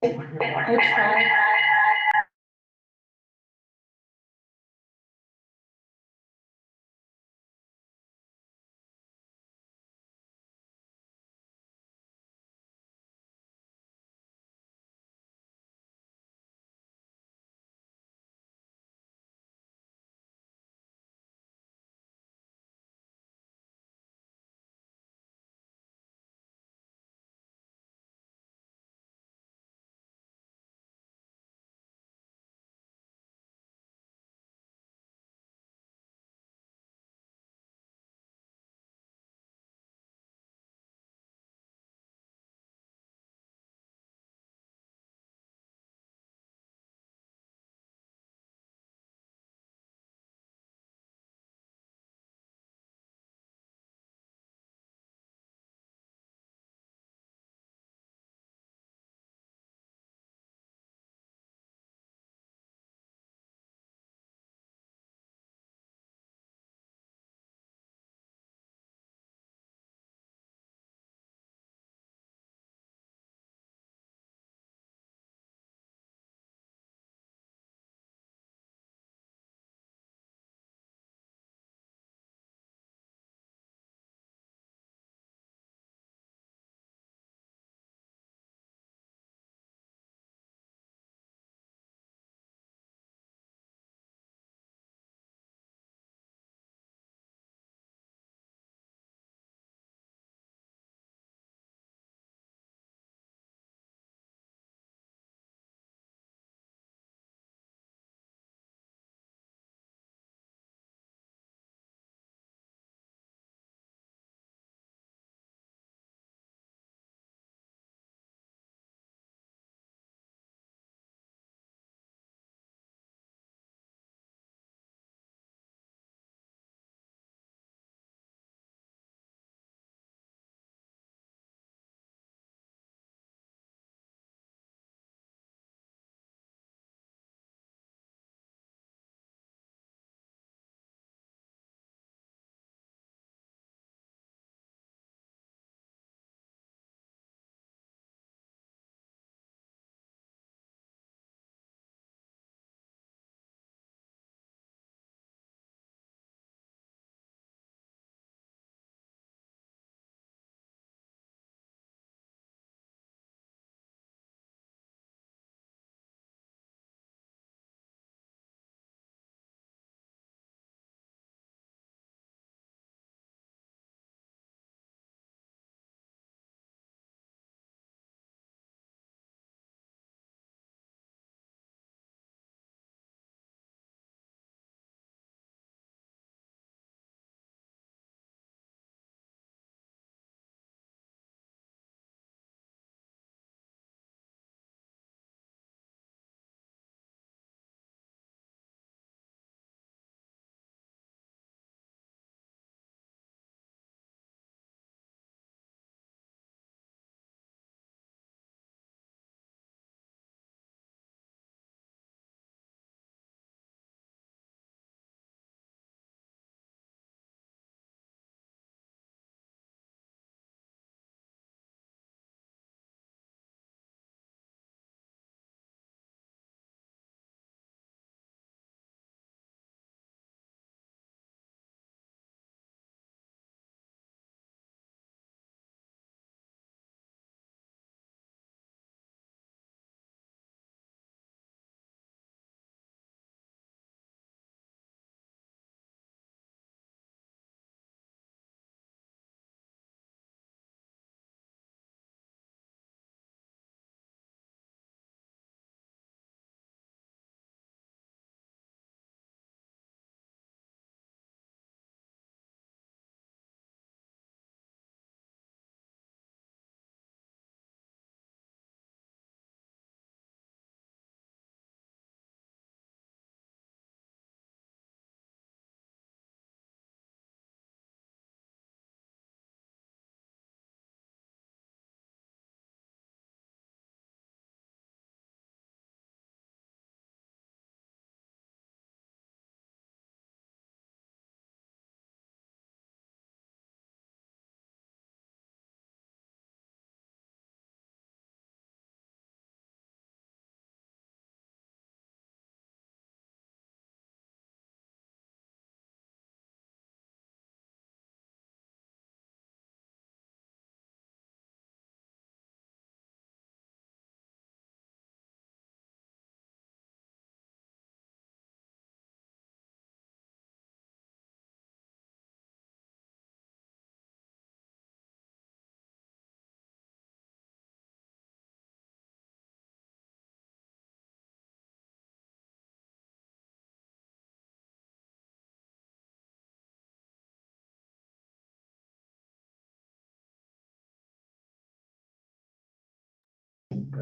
I try.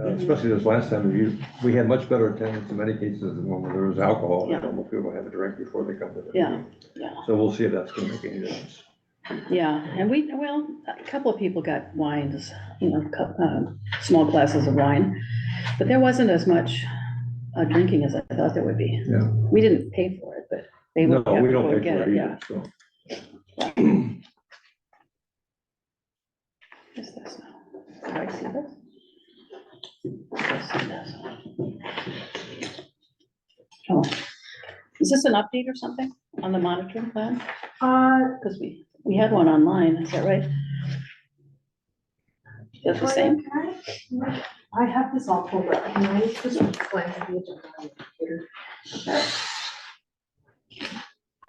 especially this last time, we had much better attendance in many cases than when there was alcohol. Yeah. And almost people have a drink before they come to the Yeah, meeting. yeah. So we'll see if that's gonna make any difference. Yeah, and well, a couple of people got wines, small glasses of wine, but there wasn't as much drinking as I thought there would be. Yeah. We didn't pay for it, but they No, would. we don't would pay get for it yeah. either, so. What's this now? Do I see this? I see this. Oh, is this an update or something on the monitoring plan? Because we had one online, is that right? Is it the same? I have this all pulled up. Can I just glance at the agenda on the computer?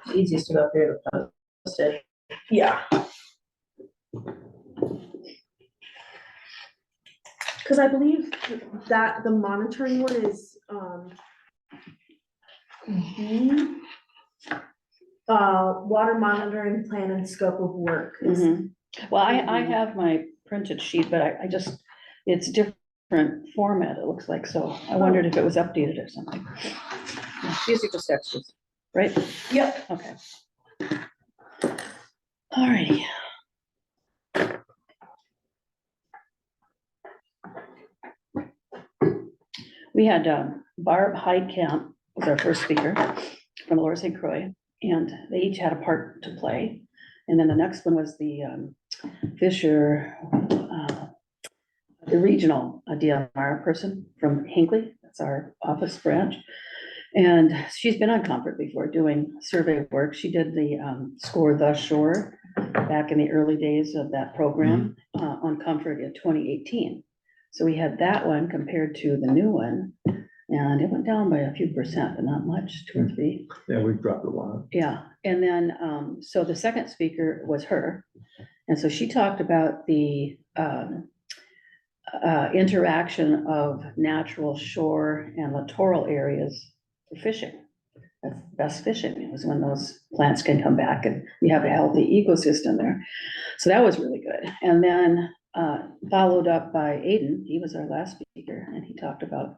It's easiest to go through the post it. Yeah. Because I believe that the monitoring one is, B, water monitoring plan and scope of work. Mhm. Well, I have my printed sheet, but I just, it's different format, it looks like, so I wondered if it was updated or something. These are just extras, right? Yep. Okay. All righty. We had Barb Heidkamp was our first speaker from Lower St. Croix, and they each had a part to play. And then the next one was the Fisher, the regional DNR person from Hinckley. That's our office branch. And she's been on Comfort before doing survey work. She did the Score the Shore back in the early days of that program on Comfort in 2018. So we had that one compared to the new one, and it went down by a few percent, but not much, 2 or 3. Yeah, we've dropped a lot. Yeah, and then, so the second speaker was her. And so she talked about the interaction of natural shore and littoral areas for fishing. That's best fishing. It was when those plants can come back and you have a healthy ecosystem there. So that was really good. And then followed up by Aiden, he was our last speaker, and he talked about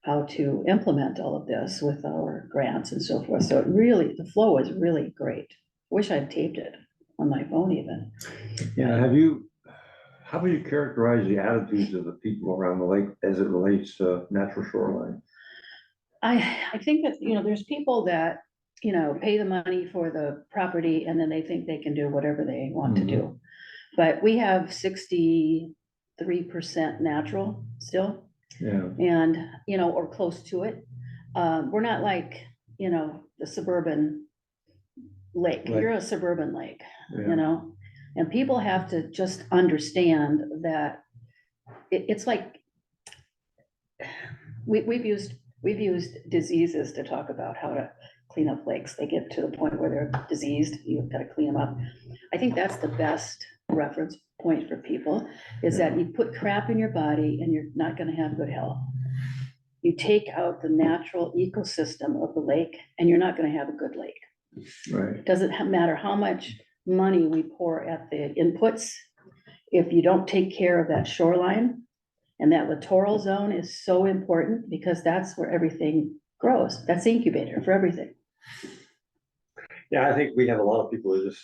how to implement all of this with our grants and so forth. So it really, the flow was really great. Wish I'd taped it on my phone even. Yeah, how would you characterize the attitudes of the people around the lake as it relates to natural shoreline? I think that, there's people that, pay the money for the property and then they think they can do whatever they want to do. But we have 63% natural still. Yeah, And, or close to it. We're not like, the suburban lake. Right. You're a suburban lake, yeah. and people have to just understand that it's like, we've used diseases to talk about how to clean up lakes. They get to the point where they're diseased, you've got to clean them up. I think that's the best reference point for people, is that you put crap in your body and you're not gonna have good health. You take out the natural ecosystem of the lake and you're not gonna have a good lake. Right. It doesn't matter how much money we pour at the inputs, if you don't take care of that shoreline. And that littoral zone is so important because that's where everything grows. That's the incubator for everything. Yeah, I think we have a lot of people that just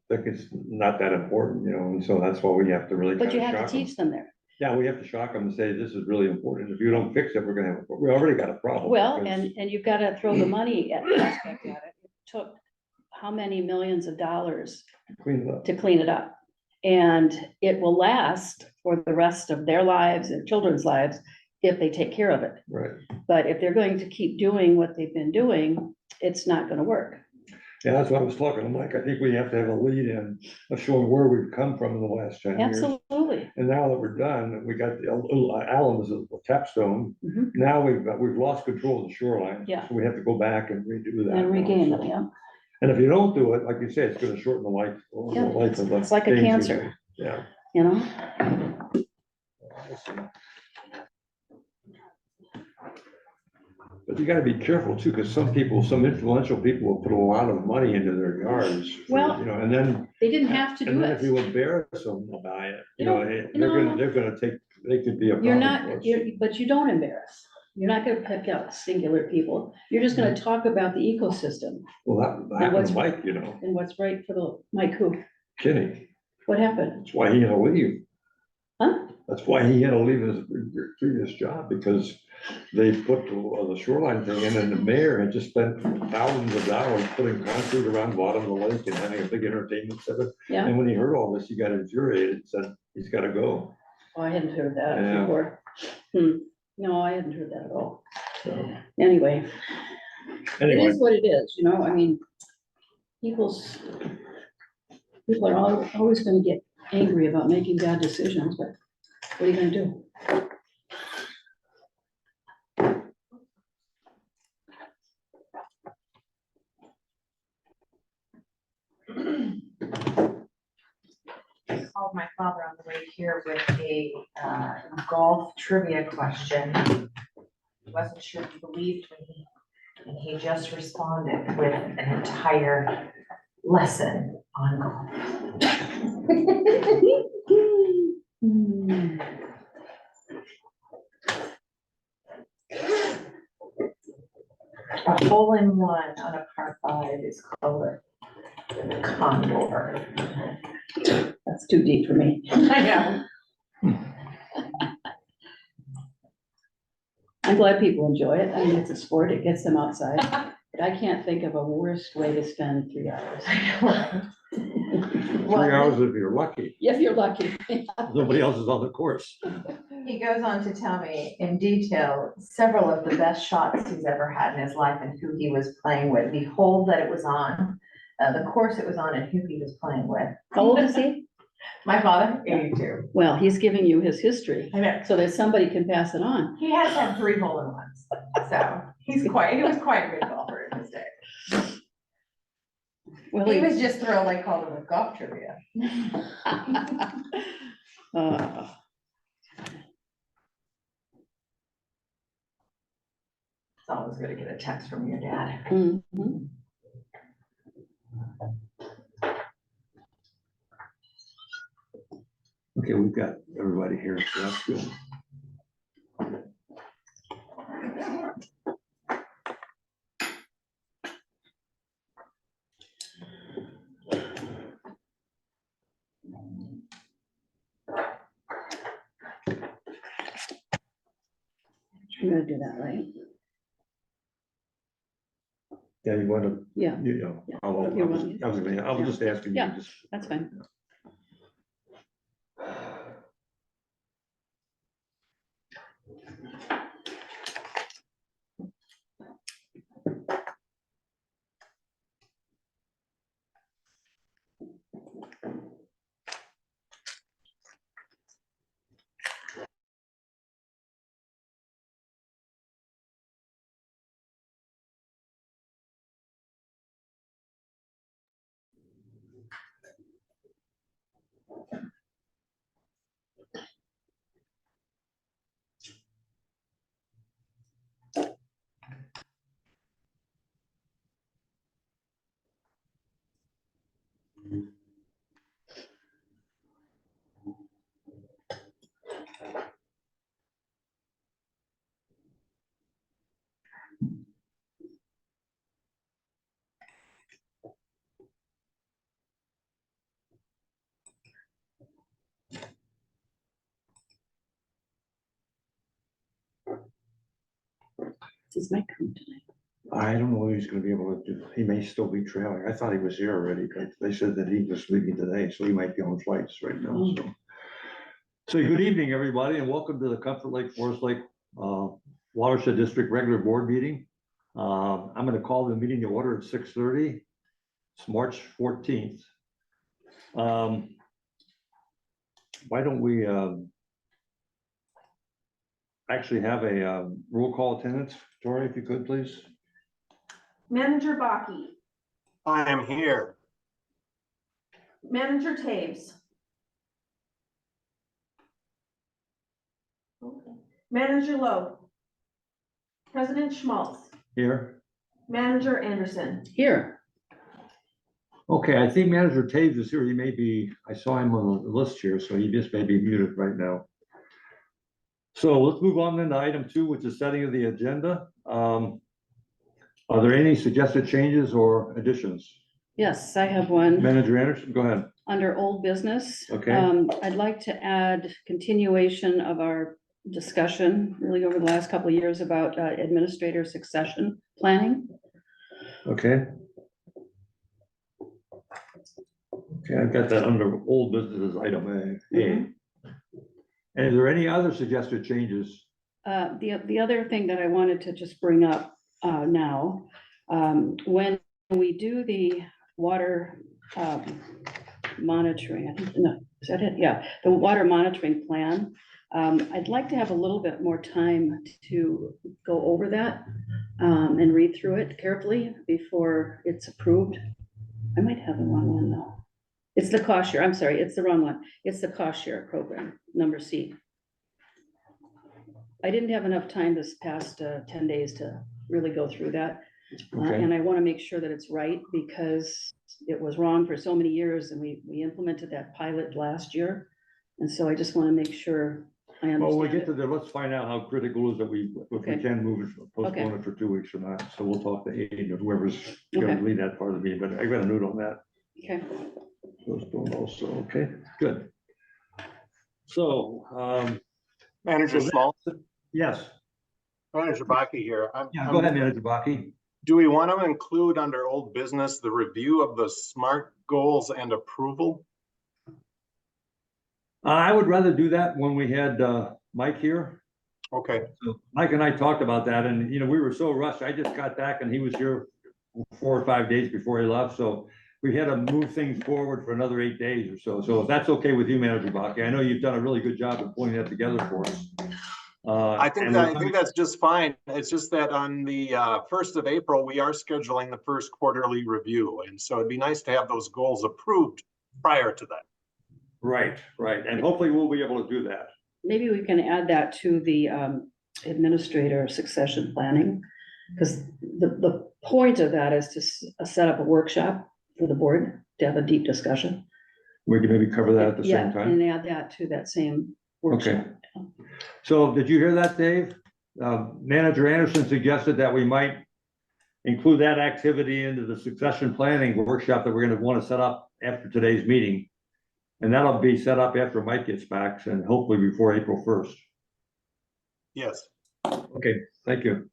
think it's not that important, and so that's why we have to really But kind you of have to shock them. teach them there. Yeah, we have to shock them and say, this is really important. If you don't fix it, we're gonna have, we already got a problem. Well, because- and you've got to throw the money aspect at it. It took how many millions of dollars Clean it up. to clean it up? And it will last for the rest of their lives and children's lives if they take care of it. Right. But if they're going to keep doing what they've been doing, it's not gonna work. Yeah, that's what I was talking to Mike. I think we have to have a lead in of showing where we've come from in the last 10 years. Absolutely. And now that we're done, we got the Allen is a capstone. Mhm. Now we've lost control of the shoreline. Yeah. So we have to go back and redo that. And regain them, yeah. And if you don't do it, like you said, it's gonna shorten the life. Yeah, of the it's like a daisy. cancer. Yeah. But you gotta be careful too, because some influential people will put a lot of money into their yards. Well, And then, They didn't have to and do then if it. you embarrass them by it, No, they're gonna take they could be a You're problem for not, us. but you don't embarrass. You're not gonna pick out singular people. You're just gonna talk about the ecosystem Well, that happened what's- to Mike, you know, and what's right for the, Mike who, Kenny, what happened? that's why he had to leave. Huh? That's why he had to leave his previous job, because they put the shoreline thing in, and the mayor had just spent thousands of dollars putting concrete around the bottom of the lake and having a big entertainment center. Yeah, And when he heard all this, he got infuriated and said, he's gotta go. oh, I hadn't heard that Yeah. before. No, I hadn't heard that at all. So, Anyway, it anyway, is what it is, you know, I mean, people are always gonna get angry about making bad decisions, but what are you gonna do? I called my father on the way here with a golf trivia question. Wasn't sure if he believed me, and he just responded with an entire lesson on golf. Hmm. A hole-in-one on a par five is called a condor. That's too deep for me. I know. I'm glad people enjoy it. I mean, it's a sport, it gets them outside. But I can't think of a worse way to spend 3 hours. 3 hours if you're lucky, If you're lucky. nobody else is on the course. He goes on to tell me in detail several of the best shots he's ever had in his life and who he was playing with, the hole that it was on, the course it was on, and who he was playing with. How old is he? My father, 82. Well, he's giving you his history I know. so that somebody can pass it on. He has had 3 hole-in-ones, so he was quite a good golfer in his day. Well, He was just thrilled I called him with golf trivia. uh, It's always good to get a text from your dad. mhm. Okay, we've got everybody here, so that's good. You're gonna do that, right? Yeah, you want to, Yeah, you know, Yeah. I You want- was just asking you, Yeah. just. that's fine. Is Mike coming tonight? I don't know whether he's gonna be able to do, he may still be trailing. I thought he was here already, but they said that he was leaving today, so he might be on flights right now, so. So good evening, everybody, and welcome to the Comfort Lake Forest Lake Watershed District Regular Board Meeting. I'm gonna call the meeting to order at 6:30. It's March 14th. Why don't we actually have a roll call attendance, Tori, if you could, please? Manager Baki, I am here. Manager Taves. Manager Lowe. President Schmaltz, Here? Manager Anderson. Here, Okay, I think Manager Taves is here. He may be, I saw him on the list here, so he just may be muted right now. So let's move on then to item 2, which is setting of the agenda. Are there any suggested changes or additions? Yes, I have one. Manager Anderson, go ahead. Under old business. Okay. I'd like to add continuation of our discussion really over the last couple of years about administrator succession planning. Okay. Okay, I've got that under old business as item A. Mhm. And is there any other suggested changes? The other thing that I wanted to just bring up now, when we do the water monitoring, I think, no, is that it? Yeah, the water monitoring plan. I'd like to have a little bit more time to go over that and read through it carefully before it's approved. I might have the wrong one though. It's the cost share, I'm sorry, it's the wrong one. It's the cost share program, number C. I didn't have enough time this past 10 days to really go through that. Okay. And I want to make sure that it's right because it was wrong for so many years and we implemented that pilot last year. And so I just want to make sure I Well, when we understand get to it. there, let's find out how critical it is that we, if we Okay. can move it, postpone it for 2 weeks or not. So we'll talk to Aid or whoever's gonna Okay. lead that part of the meeting, but I got a note on that. Okay, Postpone also, okay, good. So, Manager So Small, yes, Manager Baki here. yeah, go ahead, Manager Baki. Do we want to include under old business, the review of the SMART goals and approval? I would rather do that when we had Mike here. Okay, So Mike and I talked about that and, you know, we were so rushed. I just got back and he was here 4 or 5 days before he left, so we had to move things forward for another 8 days or so. So if that's okay with you, Manager Baki, I know you've done a really good job of pulling that together for us. I think that's just fine. It's just that on the 1st of April, we are scheduling the first quarterly review. And so it'd be nice to have those goals approved prior to that. Right, and hopefully we'll be able to do that. maybe we can add that to the administrator succession planning. Because the point of that is to set up a workshop for the board to have a deep discussion. We can maybe cover that at the Yeah, same time. and add that to that same workshop. So did you hear that, Dave? Manager Anderson suggested that we might include that activity into the succession planning workshop that we're gonna wanna set up after today's meeting. And that'll be set up after Mike gets back and hopefully before April 1st. Yes. Okay, thank you.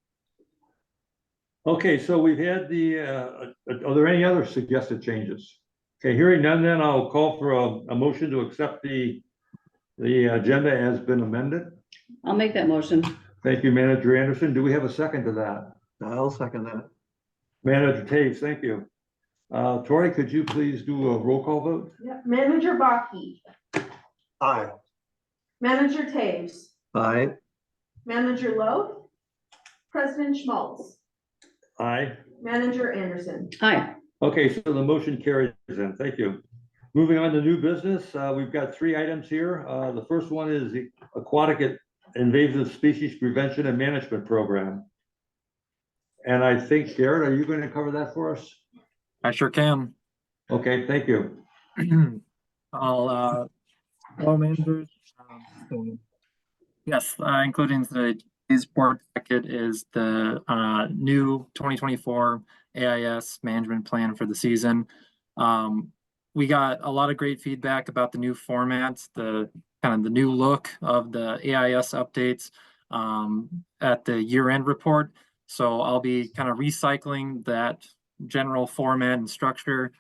Okay, so we've had are there any other suggested changes? Okay, hearing none, then I'll call for a motion to accept the agenda has been amended. I'll make that motion. Thank you, Manager Anderson. Do we have a second to that? I'll second that. Manager Taves, thank you. Tori, could you please do a roll call vote? Yeah. Manager Baki, Aye. Manager Taves, Aye. Manager Lowe, President Schmaltz, Aye. Manager Anderson. Hi, Okay, so the motion carries then. Thank you. Moving on to new business, we've got 3 items here. The first one is the Aquatic Invasive Species Prevention and Management Program. And I think, Garrett, are you going to cover that for us? I sure can. Okay, thank you. Hello, members. So, yes, including today's board packet is the new 2024 AIS management plan for the season. We got a lot of great feedback about the new formats, the kind of the new look of the AIS updates at the year-end report. So I'll be kind of recycling that general format and structure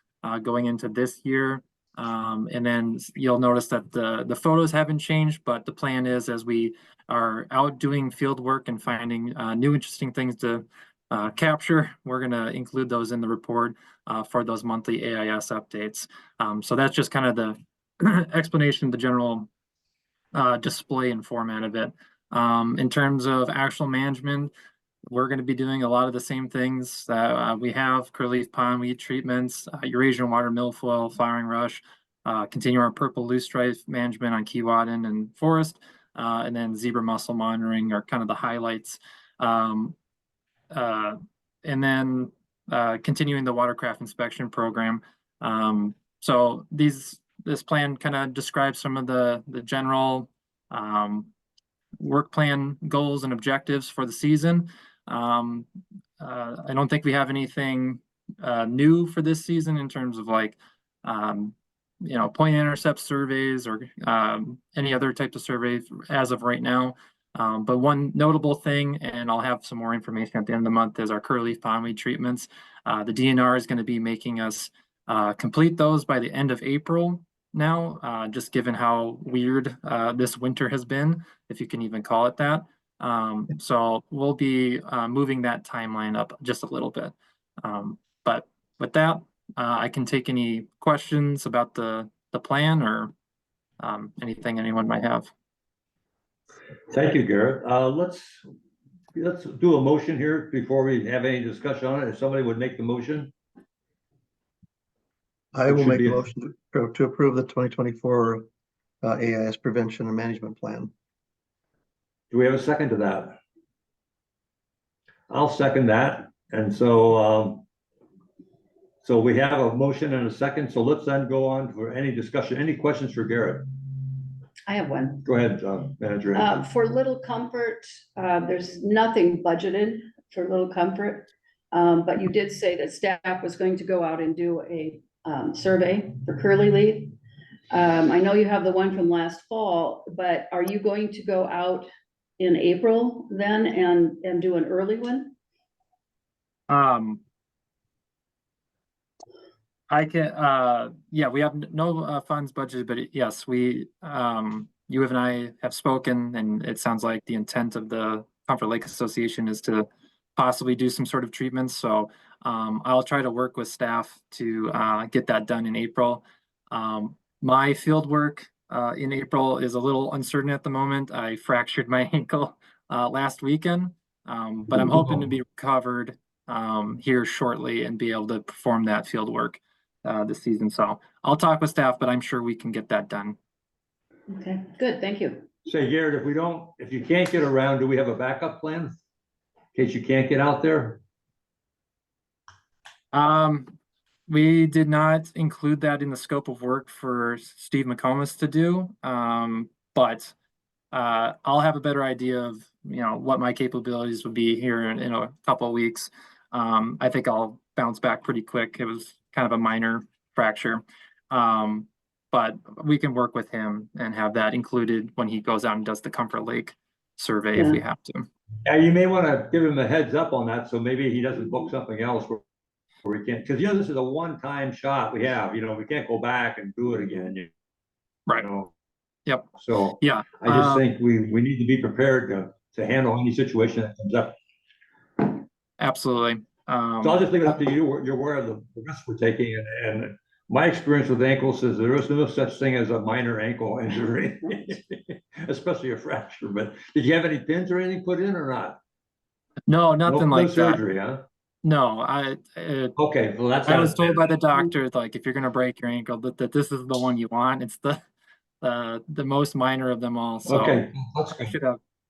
going into this year. And then you'll notice that the photos haven't changed, but the plan is as we are out doing field work and finding new interesting things to capture, we're going to include those in the report for those monthly AIS updates. So that's just kind of the explanation of the general display and format of it. In terms of actual management, we're going to be doing a lot of the same things that we have: curleaf pondweed treatments, Eurasian water milfoil, flowering rush, continue our purple loosestrife management on Keewatin and Forest, and then zebra mussel monitoring are kind of the highlights. And then continuing the watercraft inspection program. So this plan kind of describes some of the general work plan goals and objectives for the season. I don't think we have anything new for this season in terms of like, point intercept surveys or any other types of surveys as of right now. But one notable thing, and I'll have some more information at the end of the month, is our curly pondweed treatments. The DNR is going to be making us complete those by the end of April now, just given how weird this winter has been, if you can even call it that. So we'll be moving that timeline up just a little bit. But with that, I can take any questions about the plan or anything anyone might have. Thank you, Garrett. Let's do a motion here before we have any discussion on it. If somebody would make the motion. I It will should make be a a- motion to approve the 2024 AIS Prevention and Management Plan. Do we have a second to that? I'll second that. And so, so we have a motion and a second. So let's then go on for any discussion. Any questions for Garrett? I have one. Go ahead, Manager. Anderson. For Little Comfort, there's nothing budgeted for Little Comfort. But you did say that staff was going to go out and do a survey for Curly Leaf. I know you have the one from last fall, but are you going to go out in April then and do an early one? I can, yeah, we have no funds budgeted, but yes, we, you and I have spoken, and it sounds like the intent of the Comfort Lake Association is to possibly do some sort of treatments. So I'll try to work with staff to get that done in April. My field work in April is a little uncertain at the moment. I fractured my ankle last weekend, but I'm hoping to be recovered here shortly and be able to perform that field work this season. So I'll talk with staff, but I'm sure we can get that done. Okay, good, thank you. Say, Garrett, if you can't get around, do we have a backup plan? In case you can't get out there? We did not include that in the scope of work for Steve McComas to do. But I'll have a better idea of, what my capabilities would be here in a couple of weeks. I think I'll bounce back pretty quick. It was kind of a minor fracture. But we can work with him and have that included when he goes out and does the Comfort Lake survey if we have to. Yeah, you may want to give him a heads up on that, so maybe he doesn't book something else where we can't, because this is a one-time shot we have, we can't go back and do it again. Right. Yep. So Yeah. I just think we need to be prepared to handle any situation that comes up. Absolutely. So I'll just leave it up to you. You're aware of the risk we're taking, and my experience with ankles is there is no such thing as a minor ankle injury, especially a fracture. But did you have any pins or anything put in or not? No, nothing like no surgery, huh? No, Okay, well that's. I was told by the doctor, like, if you're gonna break your ankle, that this is the one you want. It's the most minor of them all. So Okay, that's good.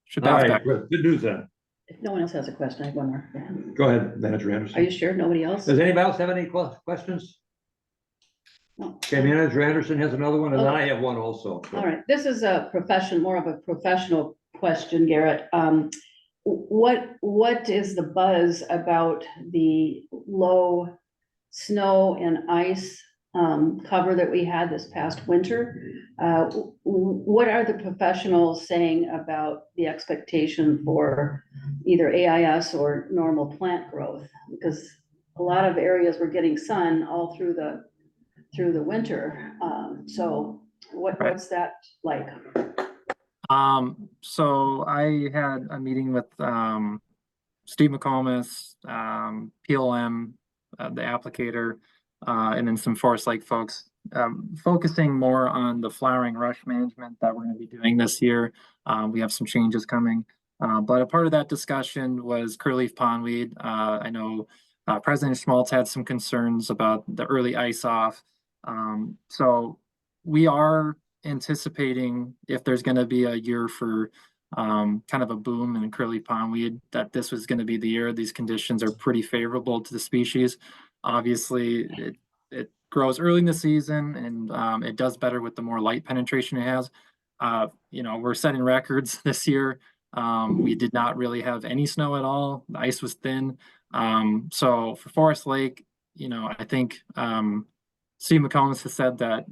should All bounce right, back. good news then. If no one else has a question, I have one more. Go ahead, Manager Are Anderson. you sure? Nobody else? Does anybody else have any questions? No. Okay, Manager Anderson has another one, and then I have one also. All right, this is more of a professional question, Garrett. What is the buzz about the low snow and ice cover that we had this past winter? What are the professionals saying about the expectation for either AIS or normal plant growth? Because a lot of areas were getting sun all through the winter. So what's that like? So I had a meeting with Steve McComas, PLM, the applicator, and then some Forest Lake folks, focusing more on the flowering rush management that we're going to be doing this year. We have some changes coming, but a part of that discussion was curly pondweed. I know President Schmaltz had some concerns about the early ice off. So we are anticipating, if there's going to be a year for kind of a boom in curly pondweed, that this was going to be the year. These conditions are pretty favorable to the species. Obviously, it grows early in the season, and it does better with the more light penetration it has. we're setting records this year. We did not really have any snow at all. The ice was thin. So for Forest Lake, I think Steve McCombs has said that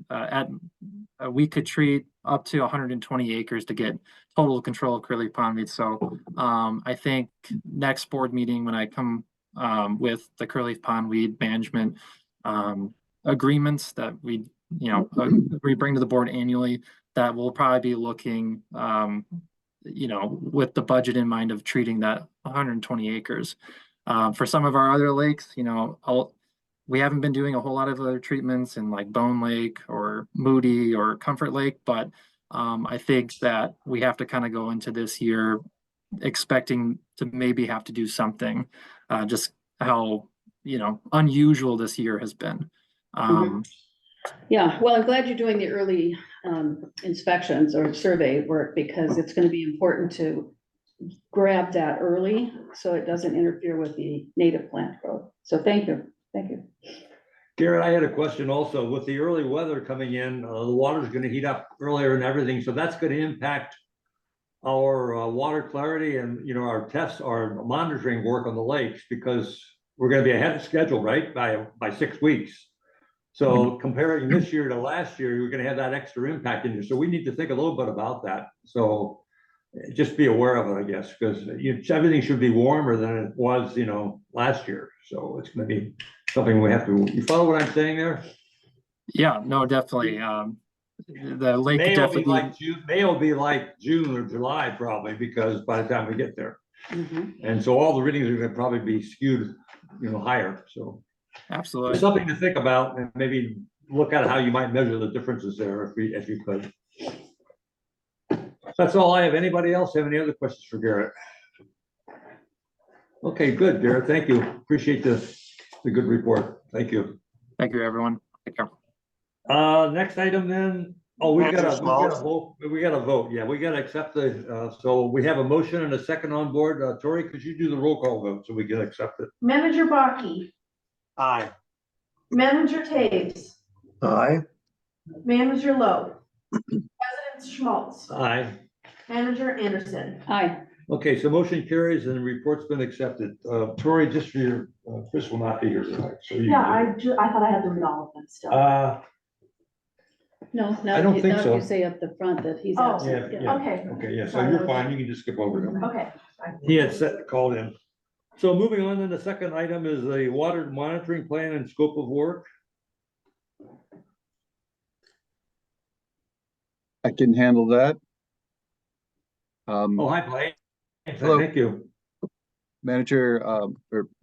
we could treat up to 120 acres to get total control of Curly Pond Weed. So I think next board meeting, when I come with the Curly Pond Weed management agreements that we bring to the board annually, that we'll probably be looking with the budget in mind of treating that 120 acres. For some of our other lakes, we haven't been doing a whole lot of other treatments in like Bone Lake or Moody or Comfort Lake, but I think that we have to kind of go into this year expecting to maybe have to do something, just how, unusual this year has been. Yeah, well, I'm glad you're doing the early inspections or survey work, because it's going to be important to grab that early so it doesn't interfere with the native plant growth. So thank you. Garrett, I had a question also. With the early weather coming in, the water's going to heat up earlier and everything, so that's going to impact our water clarity and our tests, our monitoring work on the lakes, because we're going to be ahead of schedule, right, by 6 weeks. So comparing this year to last year, you're going to have that extra impact in here. So we need to think a little bit about that. So just be aware of it, I guess, because everything should be warmer than it was, last year. So it's going to be something we have to. You follow what I'm saying there? Yeah, no, definitely. The lake May will definitely be like June. May will be like June or July probably, because by the time we get there, and so all the readings are going to probably be skewed, higher. So absolutely there's something to think about, and maybe look at how you might measure the differences there if you could. That's all I have. Anybody else have any other questions for Garrett? Okay, good, Garrett. Thank you. Appreciate the good report. Thank you. Thank you, everyone. Take care. Next item then. Oh, we got a vote. We got a vote. Yeah, we got to accept the, so we have a motion and a second on board. Tori, could you do the roll call vote so we can accept it? Manager Baki, Aye. Manager Taves, Aye. Manager Lowe, President Schmaltz, Aye. Manager Anderson. Hi. Okay, so motion carries and the report's been accepted. Tori, just for your, Chris will not be here tonight, so you. I thought I had to read all of them still. No, I don't think now so. you say up the front that he's Oh, absent. Yeah. Okay, Okay, yeah, so you're fine. You can just skip over them. okay. He had called in. So moving on, then the second item is the water monitoring plan and scope of work. I can handle that. Oh, hi, Blake. Hello. Thank you. Manager, or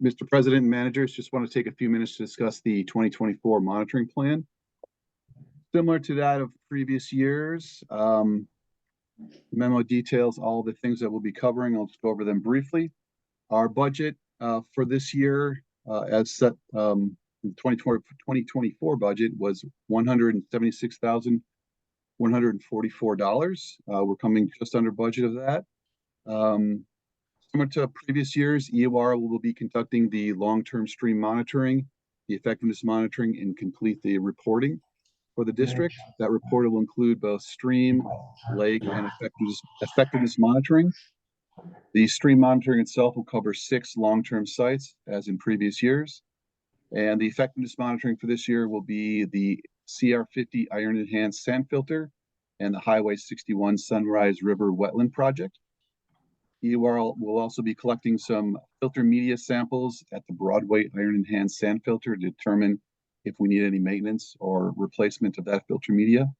Mr. President and managers, just want to take a few minutes to discuss the 2024 monitoring plan. Similar to that of previous years, memo details all the things that we'll be covering. I'll just go over them briefly. Our budget for this year, as set, the 2024 budget was $176,144. We're coming just under budget of that. Similar to previous years, EOR will be conducting the long-term stream monitoring, the effectiveness monitoring, and complete the reporting for the district. That report will include both stream, lake, and effectiveness monitoring. The stream monitoring itself will cover 6 long-term sites, as in previous years. And the effectiveness monitoring for this year will be the CR50 Iron Enhanced Sand Filter and the Highway 61 Sunrise River Wetland Project. EOR will also be collecting some filter media samples at the Broadway Iron Enhanced Sand Filter to determine if we need any maintenance or replacement of that filter media.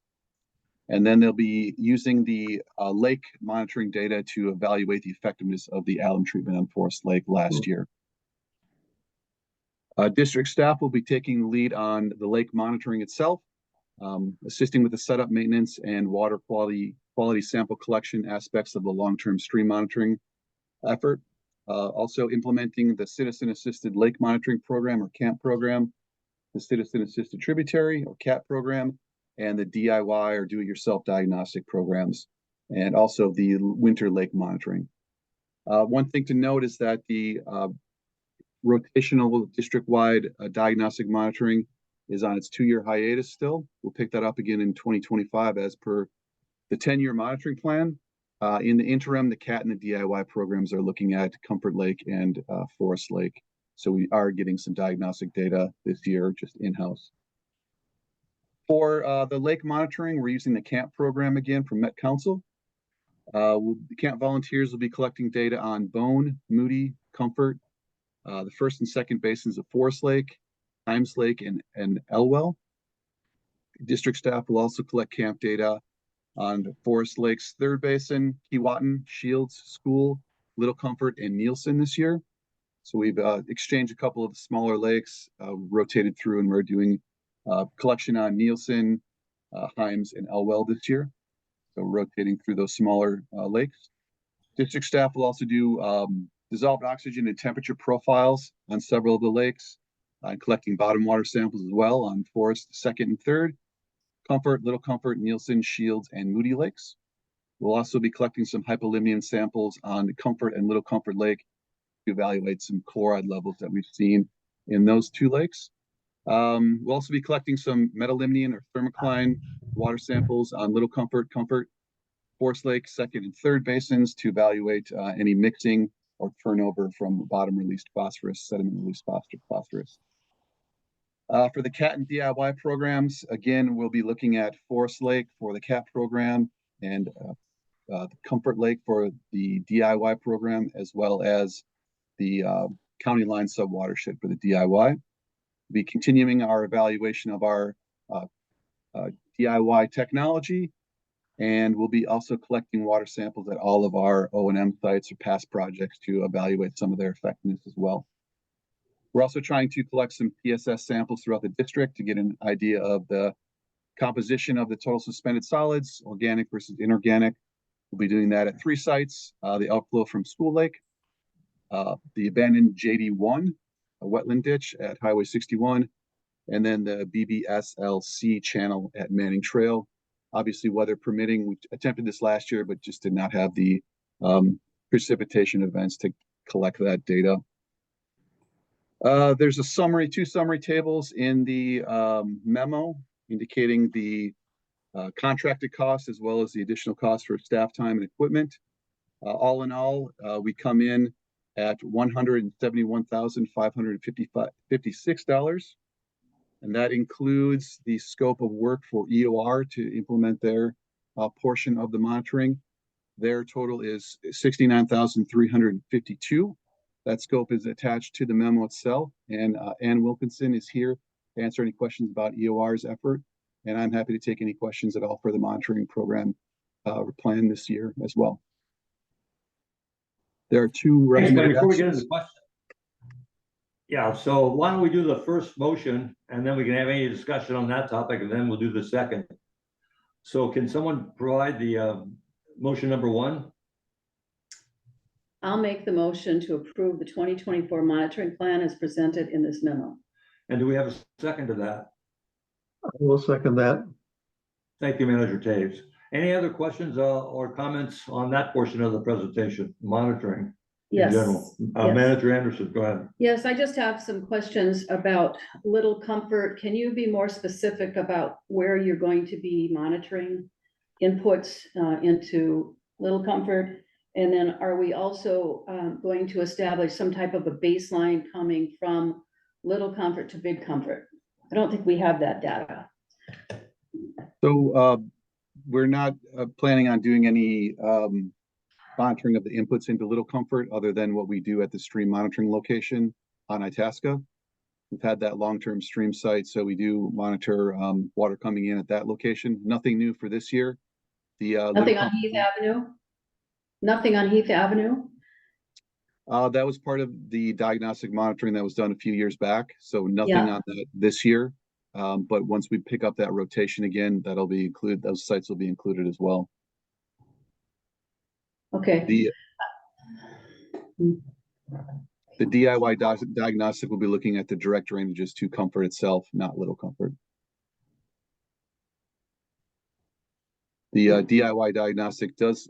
And then they'll be using the lake monitoring data to evaluate the effectiveness of the alum treatment on Forest Lake last year. District staff will be taking the lead on the lake monitoring itself, assisting with the setup, maintenance, and water quality sample collection aspects of the long-term stream monitoring effort. Also implementing the Citizen Assisted Lake Monitoring Program, or CAMP program, the Citizen Assisted Tributary, or CAT program, and the DIY, or do-it-yourself diagnostic programs, and also the winter lake monitoring. One thing to note is that the rotational district-wide diagnostic monitoring is on its 2-year hiatus still. We'll pick that up again in 2025 as per the 10-year monitoring plan. In the interim, the CAT and the DIY programs are looking at Comfort Lake and Forest Lake. So we are getting some diagnostic data this year, just in-house. For the lake monitoring, we're using the CAMP program again from Met Council. The CAMP volunteers will be collecting data on Bone, Moody, Comfort, the first and second basins of Forest Lake, Himes Lake, and Elwell. District staff will also collect CAMP data on Forest Lake's third basin, Keewatin, Shields, School, Little Comfort, and Nielsen this year. So we've exchanged a couple of the smaller lakes, rotated through, and we're doing collection on Nielsen, Himes, and Elwell this year. So rotating through those smaller lakes. District staff will also do dissolved oxygen and temperature profiles on several of the lakes, and collecting bottom water samples as well on Forest second and third, Comfort, Little Comfort, Nielsen, Shields, and Moody lakes. We'll also be collecting some hypolimnion samples on Comfort and Little Comfort Lake to evaluate some chloride levels that we've seen in those two lakes. We'll also be collecting some metalimnion or thermocline water samples on Little Comfort, Forest Lake second and third basins to evaluate any mixing or turnover from bottom released phosphorus, sediment released phosphorus. For the CAT and DIY programs, again, we'll be looking at Forest Lake for the CAT program and Comfort Lake for the DIY program, as well as the County Line subwatershed for the DIY. We'll be continuing our evaluation of our DIY technology, and we'll be also collecting water samples at all of our O&M sites or past projects to evaluate some of their effectiveness as well. We're also trying to collect some PSS samples throughout the district to get an idea of the composition of the total suspended solids, organic versus inorganic. We'll be doing that at 3 sites, the outflow from School Lake, the abandoned JD1, a wetland ditch at Highway 61, and then the BBSLC channel at Manning Trail. Obviously, weather permitting, we attempted this last year, but just did not have the precipitation events to collect that data. There's a summary, 2 summary tables in the memo indicating the contracted cost as well as the additional cost for staff time and equipment. All in all, we come in at $171,556, and that includes the scope of work for EOR to implement their portion of the monitoring. Their total is $69,352. That scope is attached to the memo itself, and Ann Wilkinson is here to answer any questions about EOR's effort, and I'm happy to take any questions at all for the monitoring program plan this year as well. There are 2 recommended Before we get into actions. the question. Yeah, so why don't we do the first motion, and then we can have any discussion on that topic, and then we'll do the second. So can someone provide the motion number 1? I'll make the motion to approve the 2024 monitoring plan as presented in this memo. And do we have a second to that? I will second that. Thank you, Manager Taves. Any other questions or comments on that portion of the presentation, monitoring in Yes. general? Yes. Manager Anderson, go ahead. Yes, I just have some questions about Little Comfort. Can you be more specific about where you're going to be monitoring inputs into Little Comfort? And then are we also going to establish some type of a baseline coming from Little Comfort to Big Comfort? I don't think we have that data. So we're not planning on doing any monitoring of the inputs into Little Comfort other than what we do at the stream monitoring location on Itasca. We've had that long-term stream site, so we do monitor water coming in at that location. Nothing new for this year. Nothing on Heath Avenue? Nothing on Heath Avenue? That was part of the diagnostic monitoring that was done a few years back. So nothing Yeah. on that this year. But once we pick up that rotation again, that'll be included. Those sites will be included as well. Okay. The DIY diagnostic will be looking at the direct drainages to Comfort itself, not Little Comfort. The DIY diagnostic does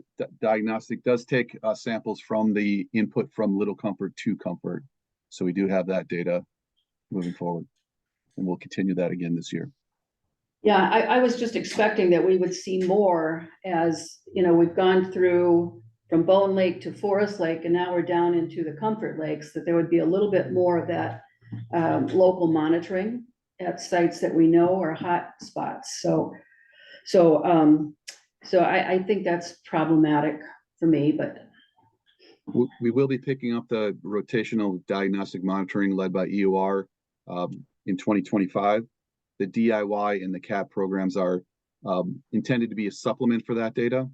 take samples from the input from Little Comfort to Comfort. So we do have that data moving forward, and we'll continue that again this year. Yeah, I was just expecting that we would see more as, you know, we've gone through from Bone Lake to Forest Lake, and now we're down into the Comfort Lakes, that there would be a little bit more of that local monitoring at sites that we know are hot spots. So I think that's problematic for me, but We will be picking up the rotational diagnostic monitoring led by EOR in 2025. The DIY and the CAP programs are intended to be a supplement for that data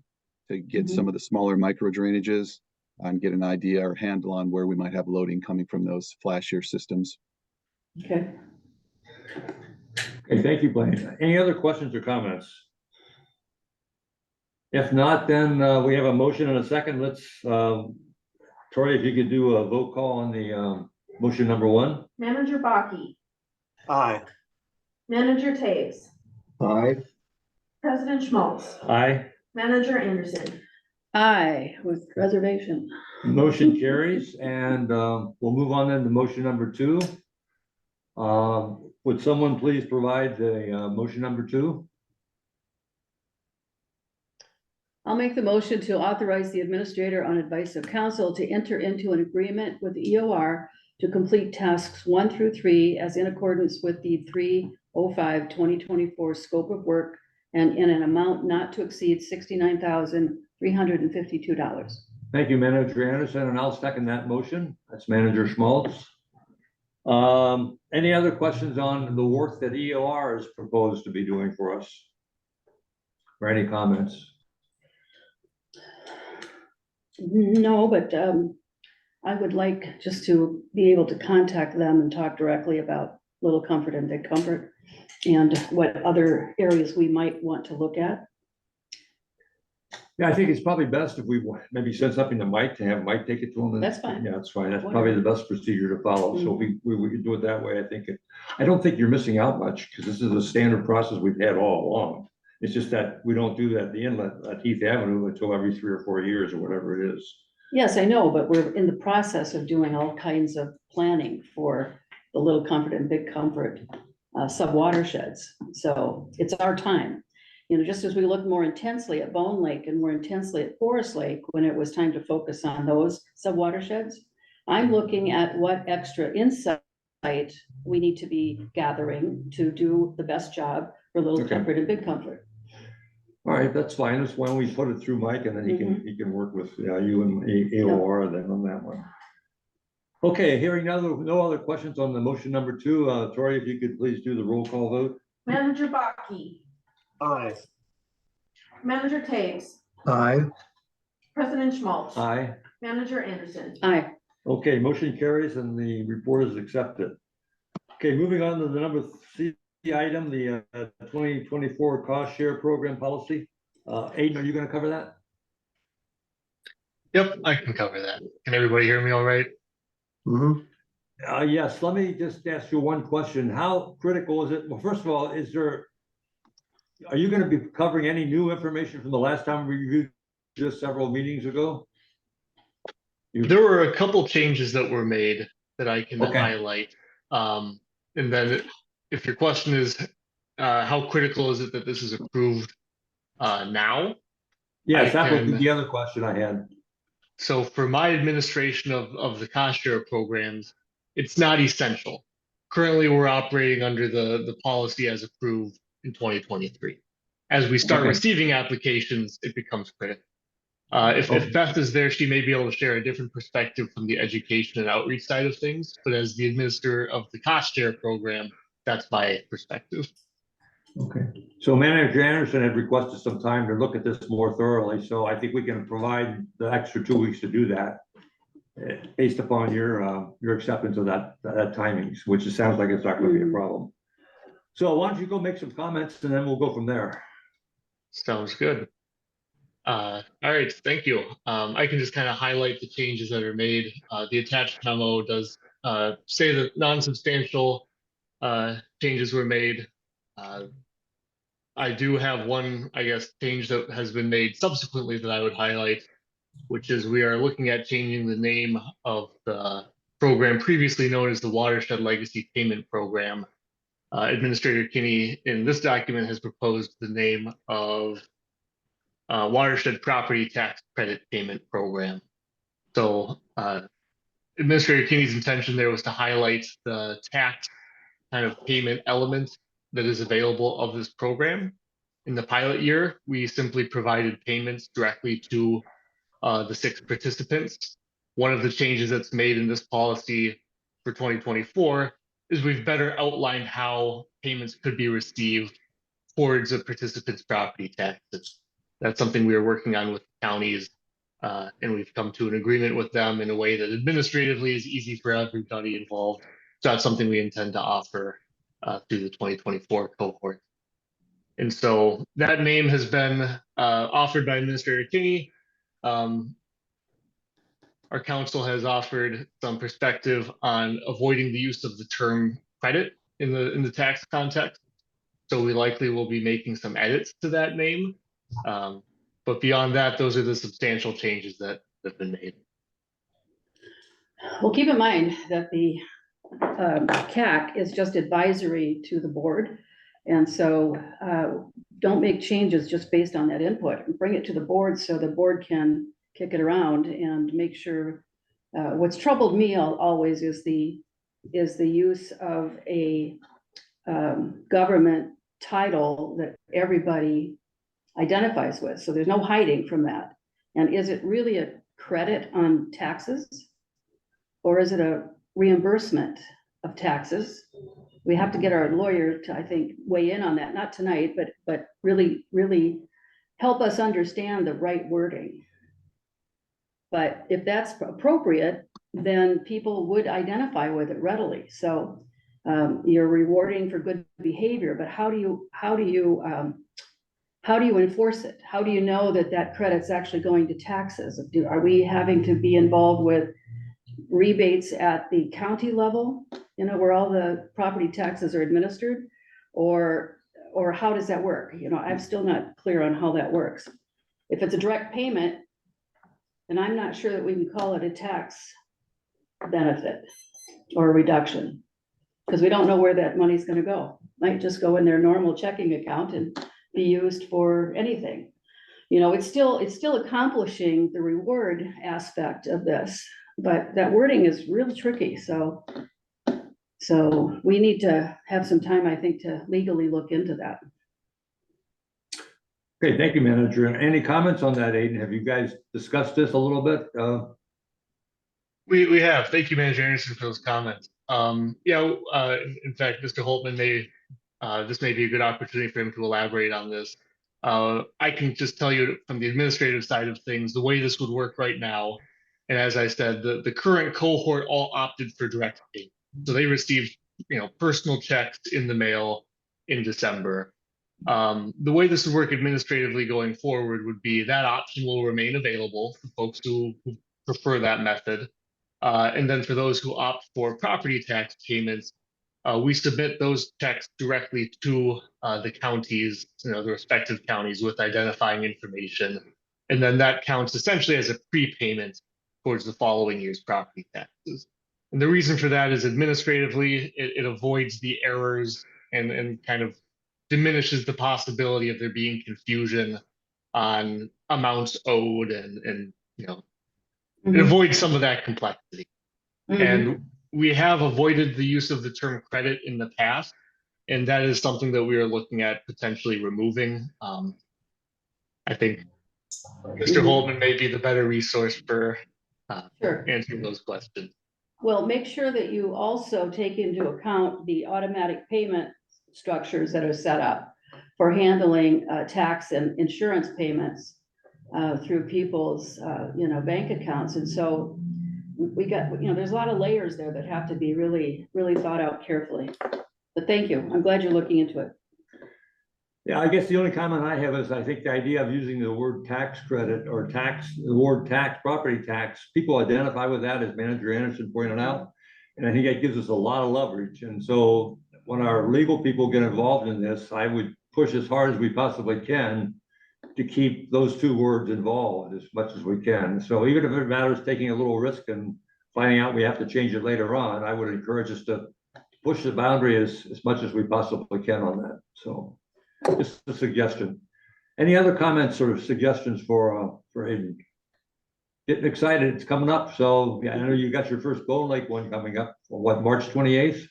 to get some of the smaller micro drainages and get an idea or handle on where we might have loading coming from those flashier systems. okay. Okay, thank you, Blaine. Any other questions or comments? If not, then we have a motion and a second. Let's, Tori, if you could do a vote call on the motion number one. Manager Baki, Aye. Manager Taves, Aye. President Schmaltz, Aye. Manager Anderson. Aye, with reservation. Motion carries, and we'll move on then to motion number two. Would someone please provide the motion number two? I'll make the motion to authorize the administrator on advice of council to enter into an agreement with the EOR to complete tasks 1 through 3 as in accordance with the 3/05/2024 scope of work and in an amount not to exceed $69,352. Thank you, Manager Anderson, and I'll second that motion. That's Manager Schmaltz. Any other questions on the work that EOR is proposed to be doing for us? Or any comments? No, but I would like just to be able to contact them and talk directly about Little Comfort and Big Comfort and what other areas we might want to look at. Yeah, I think it's probably best if we maybe send something to Mike to have Mike take it to him. That's fine. Yeah, that's fine. That's probably the best procedure to follow. So we could do it that way. I think I don't think you're missing out much because this is a standard process we've had all along. It's just that we don't do that at the inlet at Heath Avenue until every 3 or 4 years or whatever it is. Yes, I know, but we're in the process of doing all kinds of planning for the Little Comfort and Big Comfort sub-watersheds. So it's our time. You know, just as we looked more intensely at Bone Lake and more intensely at Forest Lake when it was time to focus on those sub-watersheds, I'm looking at what extra insight we need to be gathering to do the best job for Little Okay. Comfort and Big Comfort. All right, that's fine. That's why we put it through Mike and then he can work with you and AOR then on that one. Okay, hearing no other questions on the motion number two, Tori, if you could please do the roll call vote. Manager Baki, Aye. Manager Taves, Aye. President Schmaltz. Aye. Manager Anderson. Aye. Okay, motion carries and the report is accepted. Okay, moving on to the number C item, the 2024 cost share program policy. Aiden, are you gonna cover that? Yep, I can cover that. Can everybody hear me all right? Mhm. Yes, let me just ask you one question. How critical is it? Well, first of all, are you gonna be covering any new information from the last time we reviewed just several meetings ago? There were a couple changes that were made that I can Okay. highlight. And then if your question is, how critical is it that this is approved now? Yes, that would be can- the other question I had. So for my administration of the cost share programs, it's not essential. Currently, we're operating under the policy as approved in 2023. As we start Okay. receiving applications, it becomes critical. If Beth is there, she may be able to share a different perspective from the education and outreach side of things. But as the administrator of the cost share program, that's my perspective. Okay, so Manager Anderson had requested some time to look at this more thoroughly, so I think we can provide the extra 2 weeks to do that. Based upon your acceptance of that timings, which it sounds like it's not gonna be a problem. So why don't you go make some comments and then we'll go from there. Sounds good. All right, thank you. I can just kind of highlight the changes that are made. The attached memo does say that non-substantial changes were made. I do have one, I guess, change that has been made subsequently that I would highlight, which is we are looking at changing the name of the program previously known as the Watershed Legacy Payment Program Administrator Kinney in this document has proposed the name of Watershed Property Tax Credit Payment Program. So Administrator Kinney's intention there was to highlight the tax kind of payment element that is available of this program. In the pilot year, we simply provided payments directly to the 6 participants. One of the changes that's made in this policy for 2024 is we've better outlined how payments could be received towards a participant's property taxes. That's something we are working on with counties, and we've come to an agreement with them in a way that administratively is easy for everybody involved. So that's something we intend to offer through the 2024 cohort. And so that name has been offered by Administrator Kinney. Our council has offered some perspective on avoiding the use of the term credit in the tax context. So we likely will be making some edits to that name. But beyond that, those are the substantial changes that have been made. Well, keep in mind that the CAC is just advisory to the board. And so don't make changes just based on that input. Bring it to the board so the board can kick it around and make sure. What's troubled me always is the use of a government title that everybody identifies with. So there's no hiding from that. And is it really a credit on taxes? Or is it a reimbursement of taxes? We have to get our lawyer to, I think, weigh in on that, not tonight, but really, really help us understand the right wording. But if that's appropriate, then people would identify with it readily. So you're rewarding for good behavior, but how do you enforce it? How do you know that that credit's actually going to taxes? Are we having to be involved with rebates at the county level, you know, where all the property taxes are administered? Or how does that work? You know, I'm still not clear on how that works. If it's a direct payment, then I'm not sure that we can call it a tax benefit or a reduction, because we don't know where that money's gonna go. Might just go in their normal checking account and be used for anything. You know, it's still accomplishing the reward aspect of this, but that wording is real tricky. So we need to have some time, I think, to legally look into that. Okay, thank you, Manager. Any comments on that, Aiden? Have you guys discussed this a little bit? We have. Thank you, Manager Anderson, for those comments. Yeah, in fact, Mr. Holtman this may be a good opportunity for him to elaborate on this. I can just tell you from the administrative side of things, the way this would work right now. And as I said, the current cohort all opted for direct pay. So they received, personal checks in the mail in December. The way this would work administratively going forward would be that option will remain available for folks who prefer that method. And then for those who opt for property tax payments, we submit those checks directly to the counties, the respective counties with identifying information. And then that counts essentially as a prepayment towards the following year's property taxes. And the reason for that is administratively, it avoids the errors and kind of diminishes the possibility of there being confusion on amounts owed and it avoids some of that complexity. And we have avoided the use of the term credit in the past, and that is something that we are looking at potentially removing. I think Mr. Holtman may be the better resource for answering those questions. Well, make sure that you also take into account the automatic payment structures that are set up for handling tax and insurance payments through people's bank accounts. And so we got, there's a lot of layers there that have to be really, really thought out carefully. But thank you. I'm glad you're looking into it. Yeah, I guess the only comment I have is I think the idea of using the word tax credit or the word tax, property tax, people identify with that, as Manager Anderson pointed out. And I think that gives us a lot of leverage. And so when our legal people get involved in this, I would push as hard as we possibly can to keep those two words involved as much as we can. So even if it matters taking a little risk and finding out we have to change it later on, I would encourage us to push the boundary as much as we possibly can on that, so just a suggestion. Any other comments or suggestions for Aiden? Getting excited, it's coming up, so yeah, I know you got your first Bone Lake one coming up, what, March 28th?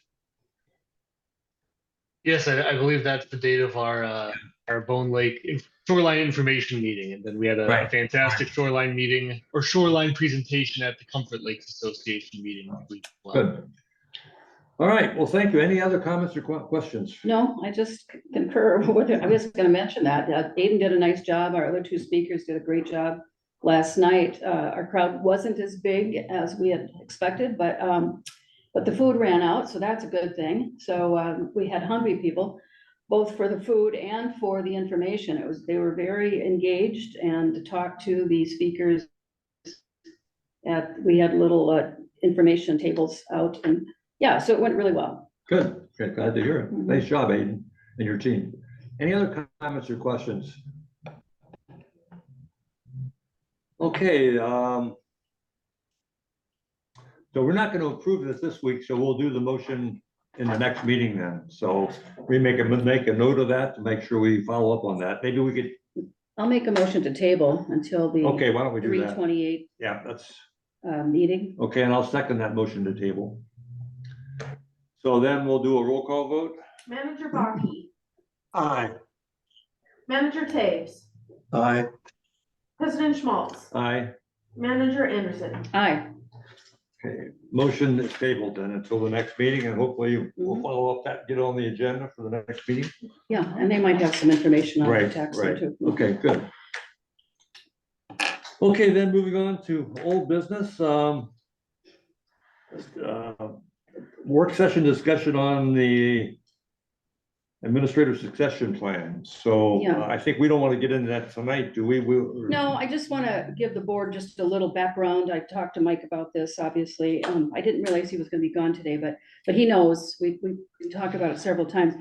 Yes, I believe that's the date of our Bone Lake shoreline information meeting, and then we had a Right. fantastic shoreline meeting or shoreline presentation at the Comfort Lakes Association meeting. Good. All right, well, thank you. Any other comments or questions? No, I just concur with it. I was gonna mention that. Aiden did a nice job. Our other two speakers did a great job last night. Our crowd wasn't as big as we had expected, but the food ran out, so that's a good thing. So we had hungry people, both for the food and for the information. They were very engaged, and to talk to the speakers. We had little information tables out, and yeah, so it went really well. Good, good, glad to hear it. Mhm. Nice job, Aiden, and your team. Any other comments or questions? Okay, so we're not going to approve this week, so we'll do the motion in the next meeting then. So we make a note of that to make sure we follow up on that. Maybe we could, I'll make a motion to table until the okay, why don't we do that? 3/28 Yeah, that's, meeting. okay, and I'll second that motion to table. So then we'll do a roll call vote. Manager Baki, Aye. Manager Taves, Aye. President Schmaltz, Aye. Manager Anderson. Aye. Okay, motion is tabled then until the next meeting, and hopefully we'll Mhm. follow up that, get on the agenda for the next meeting. Yeah, and they might have some information on the Right, tax there right. too. Okay, good. Okay, then moving on to old business, work session discussion on the administrative succession plan. So Yeah. I think we don't want to get into that tonight, do we? No, I just want to give the board just a little background. I talked to Mike about this, obviously. I didn't realize he was going to be gone today, but he knows. We talked about it several times.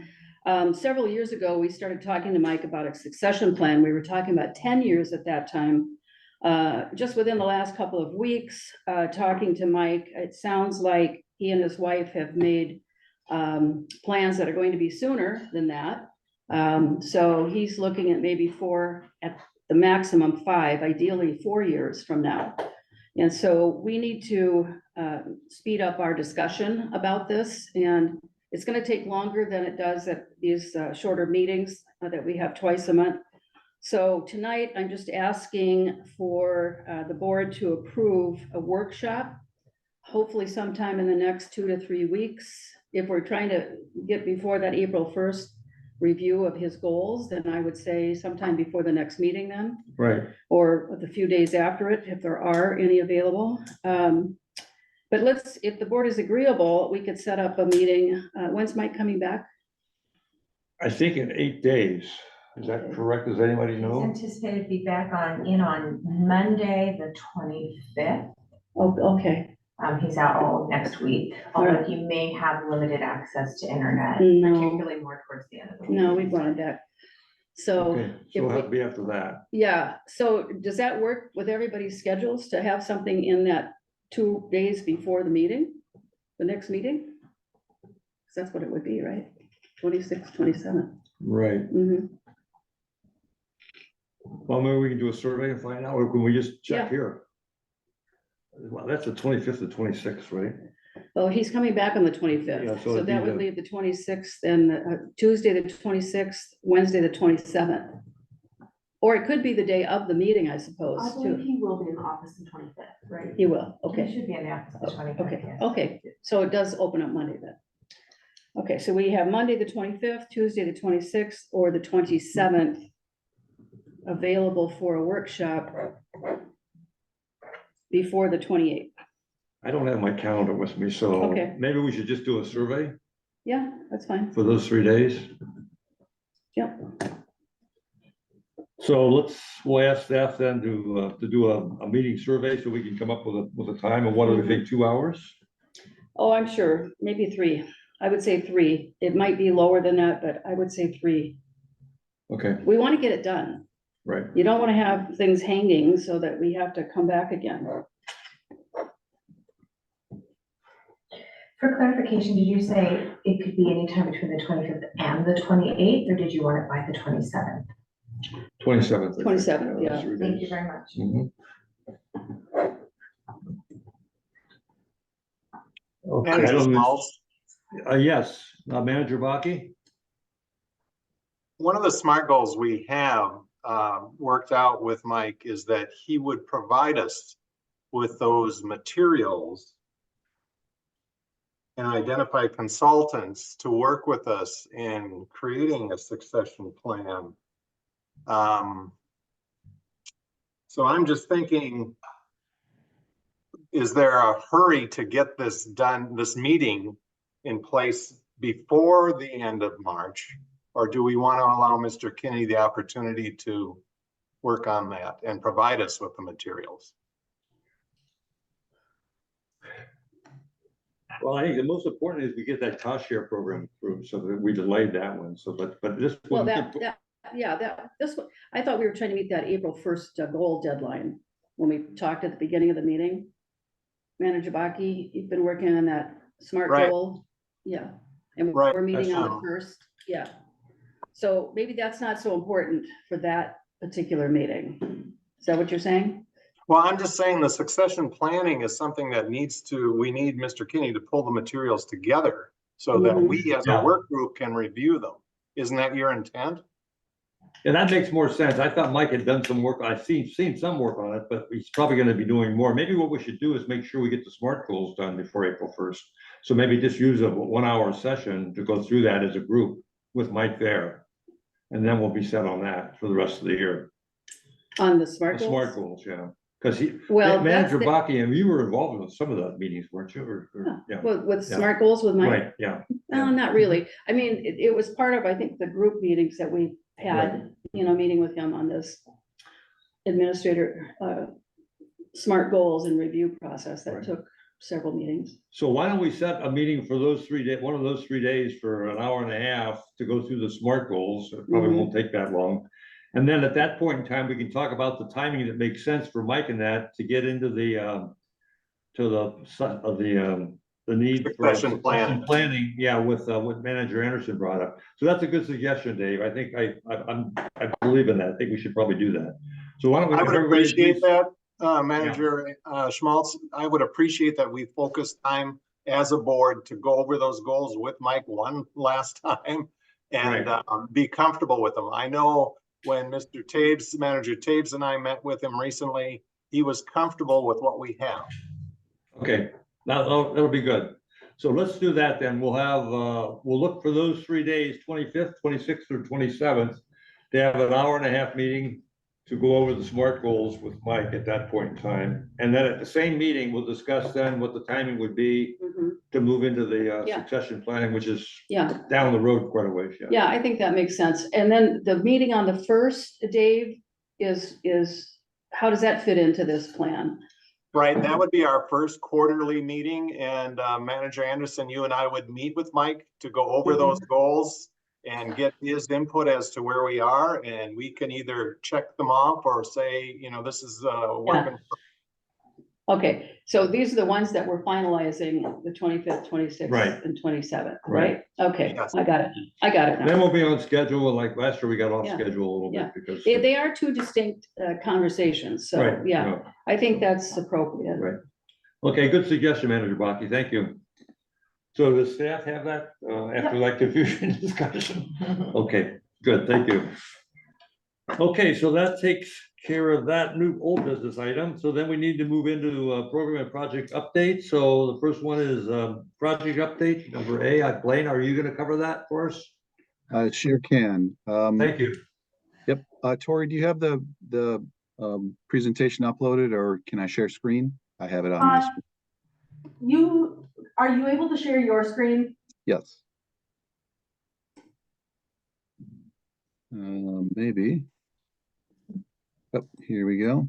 Several years ago, we started talking to Mike about a succession plan. We were talking about 10 years at that time. Just within the last couple of weeks, talking to Mike, it sounds like he and his wife have made plans that are going to be sooner than that. So he's looking at maybe 4, at the maximum 5, ideally 4 years from now. And so we need to speed up our discussion about this, and it's gonna take longer than it does at these shorter meetings that we have twice a month. So tonight, I'm just asking for the board to approve a workshop, hopefully sometime in the next 2 to 3 weeks. If we're trying to get before that April 1st review of his goals, then I would say sometime before the next meeting then, Right, or the few days after it, if there are any available. But if the board is agreeable, we could set up a meeting. When's Mike coming back? I think in 8 days. Is that correct? Does anybody He's know? anticipated to be back on Monday, the 25th. Oh, okay. He's out all of next week, although Alright. he may have limited access to internet, No. particularly more towards the end of the week. No, we want it back. So, Okay, so it'll if have to be after that. yeah, so does that work with everybody's schedules to have something in that 2 days before the meeting, the next meeting? 'Cause that's what it would be, right? 26, 27. Right. Mhm. Well, maybe we can do a survey and find out, or can we just check Yeah. here? Well, that's the 25th to 26th, right? Oh, he's coming back on the Yeah, 25th, so so it'd be that would the- leave the 26th and Tuesday, the 26th, Wednesday, the 27th. Or it could be the day of the meeting, I suppose, I believe too. he will be in the office the 25th, right? He will, He okay. should be in the office the 25th. Okay, yes. okay, so it does open up Monday then. Okay, so we have Monday, the 25th, Tuesday, the 26th, or the 27th available for a workshop before the 28th. I don't have my calendar with me, so Okay. maybe we should just do a survey Yeah, that's fine. for those 3 days. Yep. So we'll ask staff then to do a meeting survey so we can come up with a time, and what do we think, 2 hours? Oh, I'm sure, maybe 3. I would say 3. It might be lower than that, but I would say 3. Okay, We want to get it done. right. You don't want to have things hanging so that we have to come back again. For clarification, did you say it could be anytime between the 25th and the 28th, or did you want it by the 27th? 27th. 27th, yeah. Thank you very much. Okay, Manager Smalls, yes, Manager Baki? one of the SMART goals we have worked out with Mike is that he would provide us with those materials and identify consultants to work with us in creating a succession plan. So I'm just thinking, is there a hurry to get this done, this meeting in place before the end of March? Or do we want to allow Mr. Kinney the opportunity to work on that and provide us with the materials? Well, I think the most important is we get that cost share program approved, so that we delayed that one, so, but this. Well, one- this one, I thought we were trying to meet that April 1st goal deadline when we talked at the beginning of the meeting. Manager Baki, you've been working on that SMART Right. goal. Yeah, and Right, we're meeting that's on the true. 1st, yeah. So maybe that's not so important for that particular meeting. Is that what you're saying? Well, I'm just saying the succession planning is something that we need Mr. Kinney to pull the materials together so that we as a Yeah. work group can review them. Isn't that your intent? And that makes more sense. I thought Mike had done some work. I've seen some work on it, but he's probably gonna be doing more. Maybe what we should do is make sure we get the SMART goals done before April 1st. So maybe just use a 1-hour session to go through that as a group with Mike there. And then we'll be set on that for the rest of the year. On the The SMART goals? SMART goals, yeah. Because Well, Manager that's Baki, and you were involved with some of the meetings, weren't you? Yeah, with Yeah. SMART goals with Mike? right, yeah. No, not really. I mean, it was part of, I think, the group meetings that we had, meeting with him on this administrator, SMART goals and review process that Right. took several meetings. So why don't we set a meeting for those 3 days, one of those 3 days for an hour and a half to go through the SMART goals? It probably Mhm. won't take that long. And then at that point in time, we can talk about the timing that makes sense for Mike and that to get into the need for Succession plan. planning, yeah, with what Manager Anderson brought up. So that's a good suggestion, Dave. I think I believe in that. I think we should probably do that. So why don't we? I if would everybody appreciate agrees- that, Manager Schmaltz. I would appreciate that we focus time as a board to go over those goals with Mike one last time and be comfortable with them. I know when Mr. Taves, Manager Taves and I met with him recently, he was comfortable with what we have. Okay, that'll be good. So let's do that then. We'll have, we'll look for those 3 days, 25th, 26th, or 27th, to have an hour and a half meeting to go over the SMART goals with Mike at that point in time. And then at the same meeting, we'll discuss then what the timing would be Mhm. to move into the Yeah. succession planning, which is Yeah, down the road quite a ways, yeah. yeah, I think that makes sense. And then the meeting on the 1st, Dave, is, how does that fit into this plan? Right, that would be our first quarterly meeting, and Manager Anderson, you and I would meet with Mike to go over those goals and get his input as to where we are, and we can either check them off or say, this is working. Okay, so these are the ones that we're finalizing, the 25th, 26th, Right. and 27th, Right. right? Okay, Yes. I got it. I got it Then now. we'll be on schedule, like last year we got off Yeah. schedule a little Yeah. bit because. They are two distinct conversations, so, Right, yeah, I think that's appropriate. Right. Okay, good suggestion, Manager Baki, thank you. So does staff have that after that confusion discussion? Okay, good, thank you. Okay, so that takes care of that new old business item. So then we need to move into program and project updates. So the first one is project update, number A. Blaine, are you gonna cover that for us? I sure can. Thank you. Yep. Tori, do you have the presentation uploaded, or can I share screen? I have it on my screen. Are you able to share your screen? Yes. Maybe. Oh, here we go.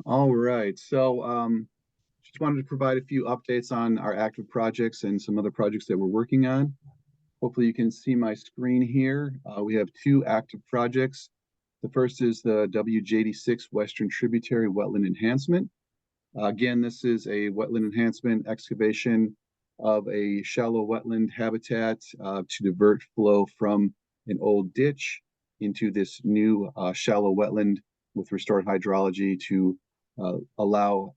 All right, so just wanted to provide a few updates on our active projects and some other projects that we're working on. Hopefully you can see my screen here. We have 2 active projects. The first is the WJD6 Western Tributary Wetland Enhancement. Again, this is a wetland enhancement excavation of a shallow wetland habitat to divert flow from an old ditch into this new shallow wetland with restored hydrology to allow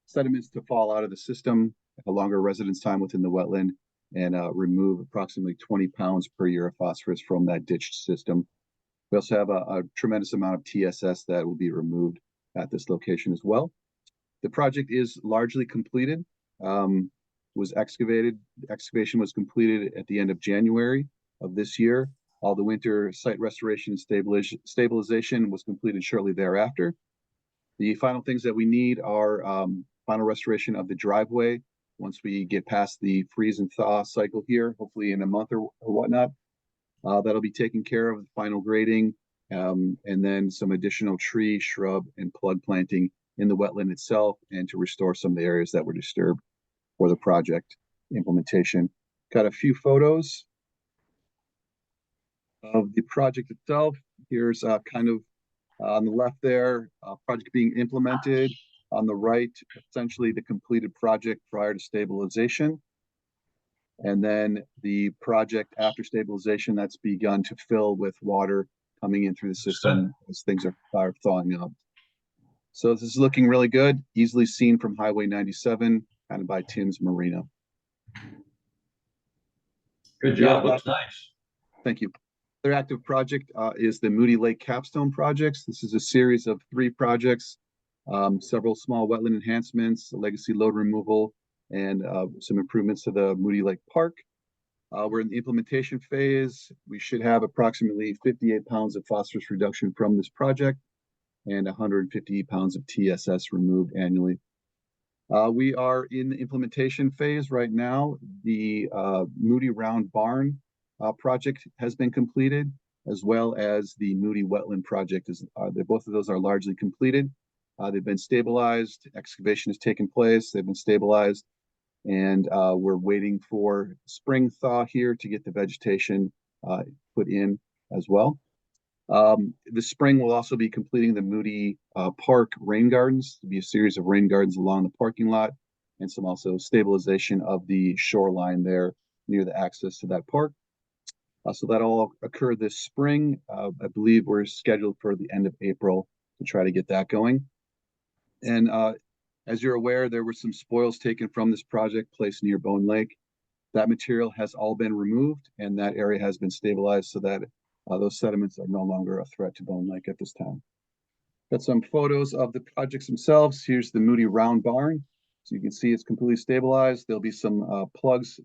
sediments to fall out of the system, a longer residence time within the wetland, and remove approximately 20 pounds per year of phosphorus from that ditched system. We also have a tremendous amount of TSS that will be removed at this location as well. The project is largely completed, was excavated. The excavation was completed at the end of January of this year. All the winter site restoration and stabilization was completed shortly thereafter. The final things that we need are final restoration of the driveway. Once we get past the freeze and thaw cycle here, hopefully in a month or whatnot, that'll be taken care of, the final grading, and then some additional tree, shrub, and plug planting in the wetland itself, and to restore some of the areas that were disturbed for the project implementation. Got a few photos of the project itself. Here's kind of on the left there, project being implemented. On the right, essentially the completed project prior to stabilization. And then the project after stabilization that's begun to fill with water coming in through the system as things are thawing out. So this is looking really good, easily seen from Highway 97, kind of by Tim's Marina. Good job, looks nice. Thank you. Their active project is the Moody Lake Capstone projects. This is a series of 3 projects, several small wetland enhancements, legacy load removal, and some improvements to the Moody Lake Park. We're in the implementation phase. We should have approximately 58 pounds of phosphorus reduction from this project and 150 pounds of TSS removed annually. We are in the implementation phase right now. The Moody Round Barn project has been completed, as well as the Moody Wetland project. Both of those are largely completed. They've been stabilized, excavation has taken place, they've been stabilized, and we're waiting for spring thaw here to get the vegetation put in as well. The spring will also be completing the Moody Park rain gardens. There'll be a series of rain gardens along the parking lot, and some also stabilization of the shoreline there near the access to that park. So that'll all occur this spring. I believe we're scheduled for the end of April to try to get that going. And as you're aware, there were some spoils taken from this project placed near Bone Lake. That material has all been removed, and that area has been stabilized so that those sediments are no longer a threat to Bone Lake at this time. Got some photos of the projects themselves. Here's the Moody Round Barn. So you can see it's completely stabilized. There'll be some plugs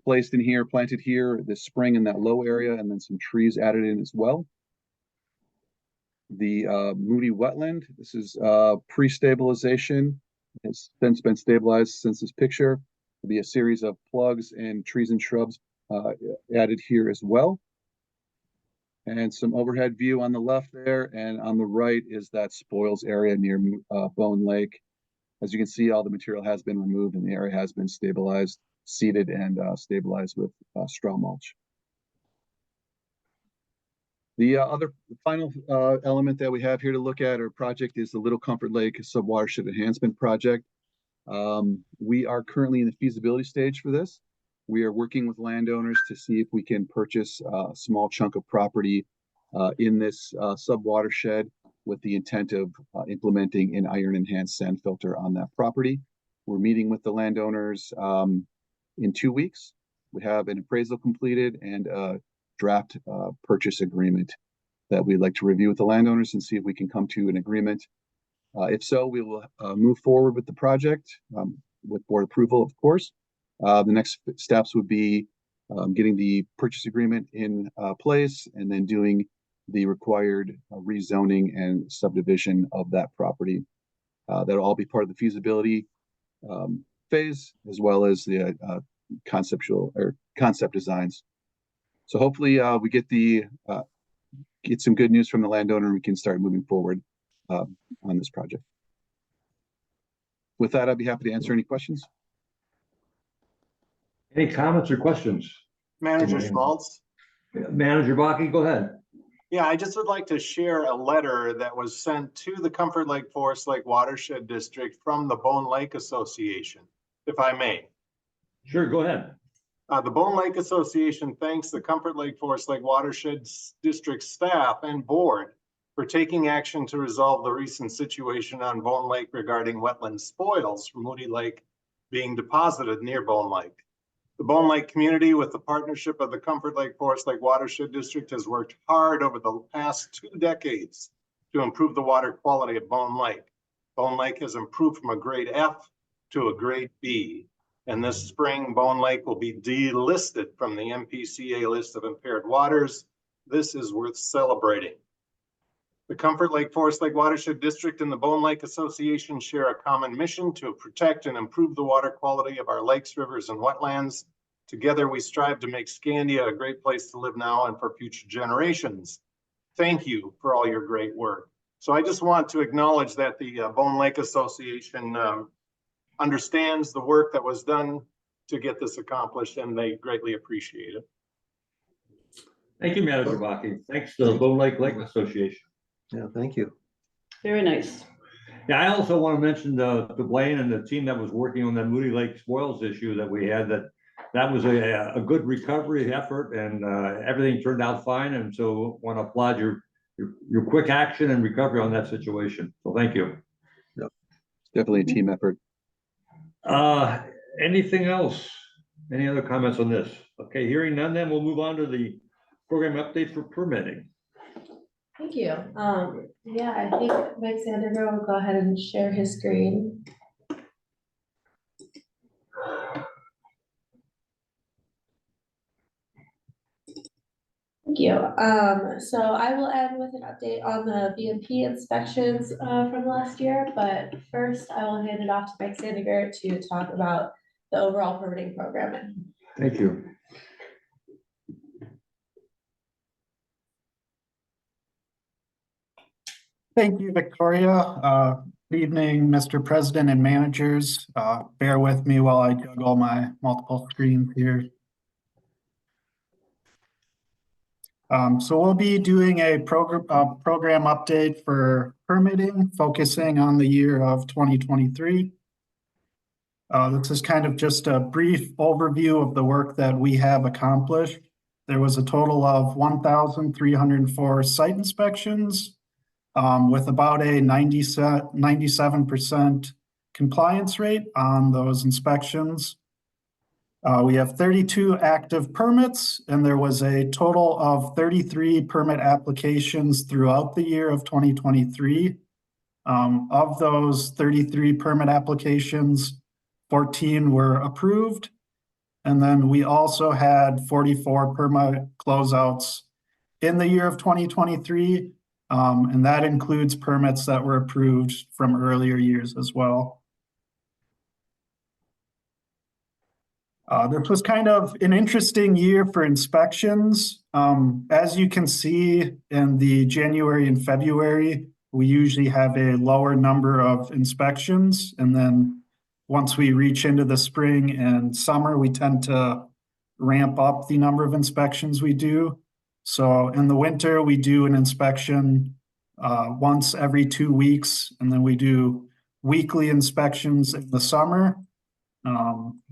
placed in here, planted here this spring in that low area, and then some trees added in as well. The Moody Wetland, this is pre-stabilization. It's since been stabilized since this picture. There'll be a series of plugs and trees and shrubs added here as well. And some overhead view on the left there, and on the right is that spoils area near Bone Lake. As you can see, all the material has been removed and the area has been stabilized, seeded, and stabilized with straw mulch. The final element that we have here to look at our project is the Little Comfort Lake Subwatershed Enhancement Project. We are currently in the feasibility stage for this. We are working with landowners to see if we can purchase a small chunk of property in this subwatershed with the intent of implementing an iron enhanced sand filter on that property. We're meeting with the landowners in 2 weeks. We have an appraisal completed and a draft purchase agreement that we'd like to review with the landowners and see if we can come to an agreement. If so, we will move forward with the project with board approval, of course. The next steps would be getting the purchase agreement in place and then doing the required rezoning and subdivision of that property. That'll all be part of the feasibility phase, as well as the concept designs. So hopefully we get some good news from the landowner and we can start moving forward on this project. With that, I'd be happy to answer any questions. Any comments or questions? Manager Schmaltz? Manager Bakke, go ahead. Yeah, I just would like to share a letter that was sent to the Comfort Lake Forest Lake Watershed District from the Bone Lake Association. if I may. Sure, go ahead. The Bone Lake Association thanks the Comfort Lake Forest Lake Watershed District staff and board for taking action to resolve the recent situation on Bone Lake regarding wetland spoils from Moody Lake being deposited near Bone Lake. The Bone Lake community, with the partnership of the Comfort Lake Forest Lake Watershed District, has worked hard over the past 2 decades to improve the water quality of Bone Lake. Bone Lake has improved from a grade F to a grade B. And this spring, Bone Lake will be delisted from the MPCA list of impaired waters. This is worth celebrating. The Comfort Lake Forest Lake Watershed District and the Bone Lake Association share a common mission to protect and improve the water quality of our lakes, rivers, and wetlands. Together, we strive to make Scandia a great place to live now and for future generations. Thank you for all your great work. So I just want to acknowledge that the Bone Lake Association understands the work that was done to get this accomplished, and they greatly appreciate it. Thank you, Manager Baki. Thanks to the Bone Lake Lake Association. Yeah, thank you. Very nice. Yeah, I also want to mention to Blaine and the team that was working on that Moody Lake spoils issue that we had, that was a good recovery effort, and everything turned out fine. And so want to applaud your quick action and recovery on that situation. So thank you. Yep. Definitely a team effort. Anything else? Any other comments on this? Okay, hearing none, then we'll move on to the program update for permitting. Thank you. Yeah, I think Mike Sandergaard will go ahead and share his screen. Thank you. So I will end with an update on the BMP inspections from last year, but first I will hand it off to Mike Sandergaard to talk about the overall permitting program. Thank you. Thank you, Victoria. Good evening, Mr. President and managers. Bear with me while I juggle my multiple screens here. So we'll be doing a program update for permitting, focusing on the year of 2023. This is kind of just a brief overview of the work that we have accomplished. There was a total of 1,304 site inspections, with about a 97% compliance rate on those inspections. We have 32 active permits, and there was a total of 33 permit applications throughout the year of 2023. Of those 33 permit applications, 14 were approved. And then we also had 44 permit closeouts in the year of 2023. And that includes permits that were approved from earlier years as well. This was kind of an interesting year for inspections. As you can see in the January and February, we usually have a lower number of inspections. And then once we reach into the spring and summer, we tend to ramp up the number of inspections we do. So in the winter, we do an inspection once every 2 weeks, and then we do weekly inspections in the summer.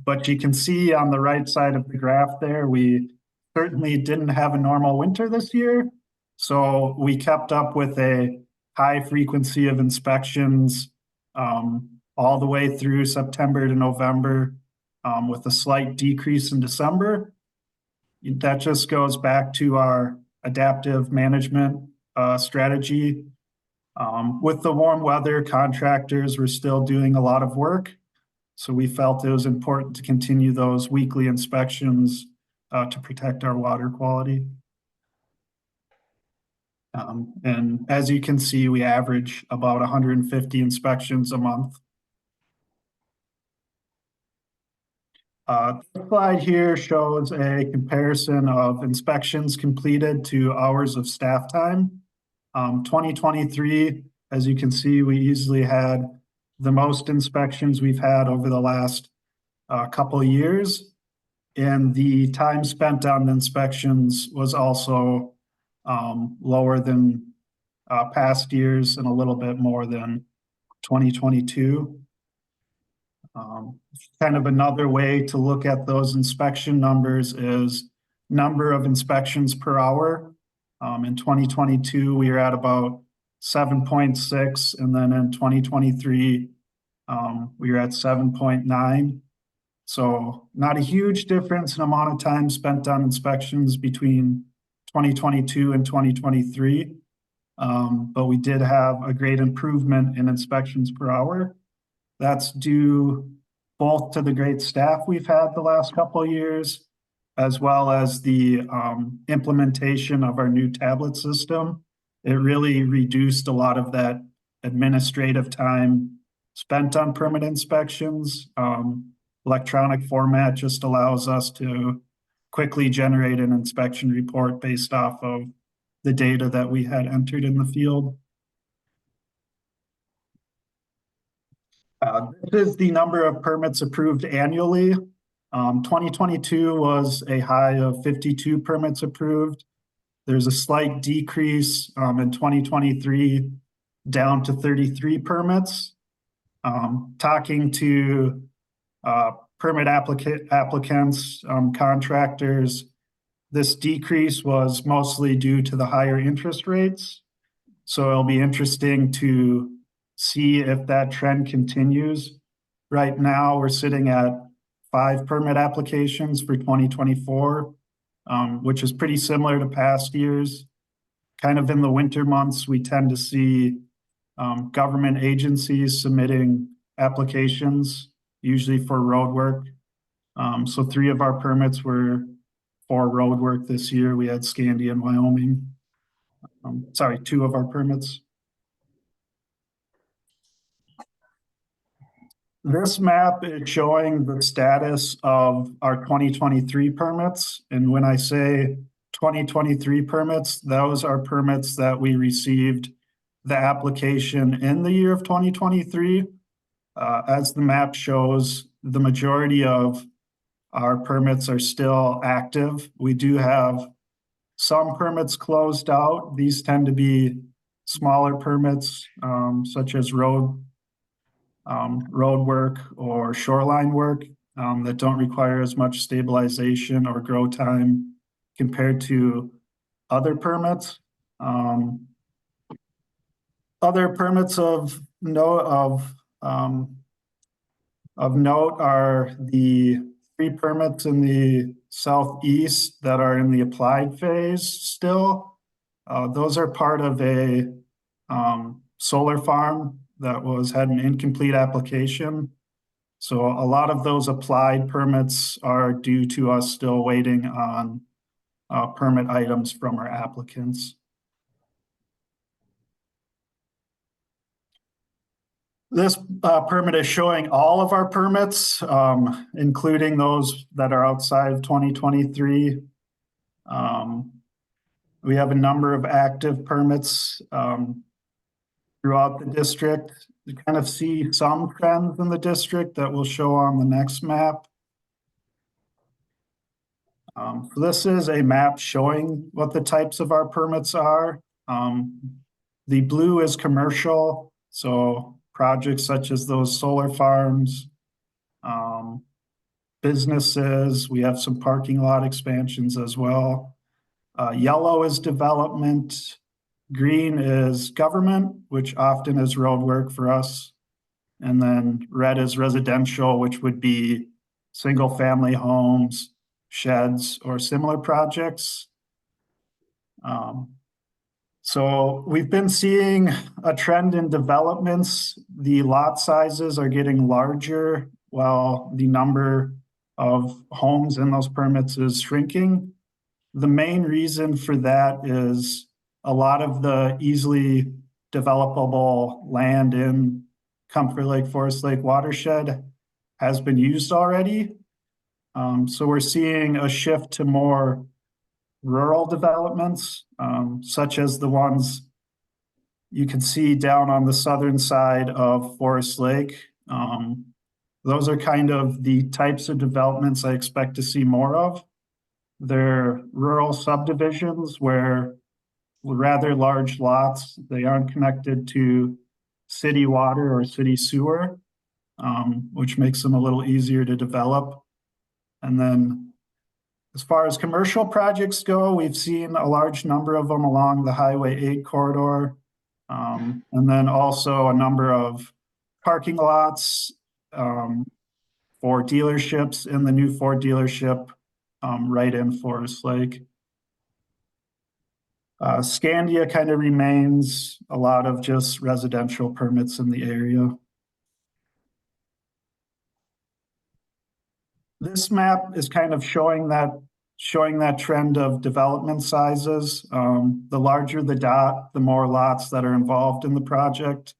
But you can see on the right side of the graph there, we certainly didn't have a normal winter this year. So we kept up with a high frequency of inspections all the way through September to November, with a slight decrease in December. That just goes back to our adaptive management strategy. With the warm weather, contractors were still doing a lot of work. So we felt it was important to continue those weekly inspections to protect our water quality. And as you can see, we average about 150 inspections a month. The slide here shows a comparison of inspections completed to hours of staff time. 2023, as you can see, we easily had the most inspections we've had over the last couple of years. And the time spent on inspections was also lower than past years and a little bit more than 2022. Kind of another way to look at those inspection numbers is number of inspections per hour. In 2022, we were at about 7.6, and then in 2023, we were at 7.9. So not a huge difference in amount of time spent on inspections between 2022 and 2023. But we did have a great improvement in inspections per hour. That's due both to the great staff we've had the last couple of years, as well as the implementation of our new tablet system. It really reduced a lot of that administrative time spent on permit inspections. Electronic format just allows us to quickly generate an inspection report based off of the data that we had entered in the field. This is the number of permits approved annually. 2022 was a high of 52 permits approved. There's a slight decrease in 2023 down to 33 permits. Talking to permit applicants, contractors, this decrease was mostly due to the higher interest rates. So it'll be interesting to see if that trend continues. Right now, we're sitting at 5 permit applications for 2024, which is pretty similar to past years. Kind of in the winter months, we tend to see government agencies submitting applications, usually for road work. So 3 of our permits were for road work this year. We had Scandia and Wyoming. 2 of our permits. This map is showing the status of our 2023 permits. And when I say 2023 permits, those are permits that we received the application in the year of 2023. As the map shows, the majority of our permits are still active. We do have some permits closed out. These tend to be smaller permits, such as road work or shoreline work, that don't require as much stabilization or grow time compared to other permits. Other permits of note are the 3 permits in the southeast that are in the applied phase still. Those are part of a solar farm that had an incomplete application. So a lot of those applied permits are due to us still waiting on permit items from our applicants. This permit is showing all of our permits, including those that are outside of 2023. We have a number of active permits throughout the district. You kind of see some trends in the district that we'll show on the next map. So this is a map showing what the types of our permits are. The blue is commercial, so projects such as those solar farms, businesses. We have some parking lot expansions as well. Yellow is development. Green is government, which often is road work for us. And then red is residential, which would be single family homes, sheds, or similar projects. So we've been seeing a trend in developments. The lot sizes are getting larger while the number of homes in those permits is shrinking. The main reason for that is a lot of the easily developable land in Comfort Lake, Forest Lake watershed has been used already. So we're seeing a shift to more rural developments, such as the ones you can see down on the southern side of Forest Lake. Those are kind of the types of developments I expect to see more of. They're rural subdivisions where rather large lots, they aren't connected to city water or city sewer. which makes them a little easier to develop. And then as far as commercial projects go, we've seen a large number of them along the Highway 8 corridor. And then also a number of parking lots for dealerships in the new Ford dealership right in Forest Lake. Scandia kind of remains a lot of just residential permits in the area. This map is kind of showing that trend of development sizes. The larger the dot, the more lots that are involved in the project.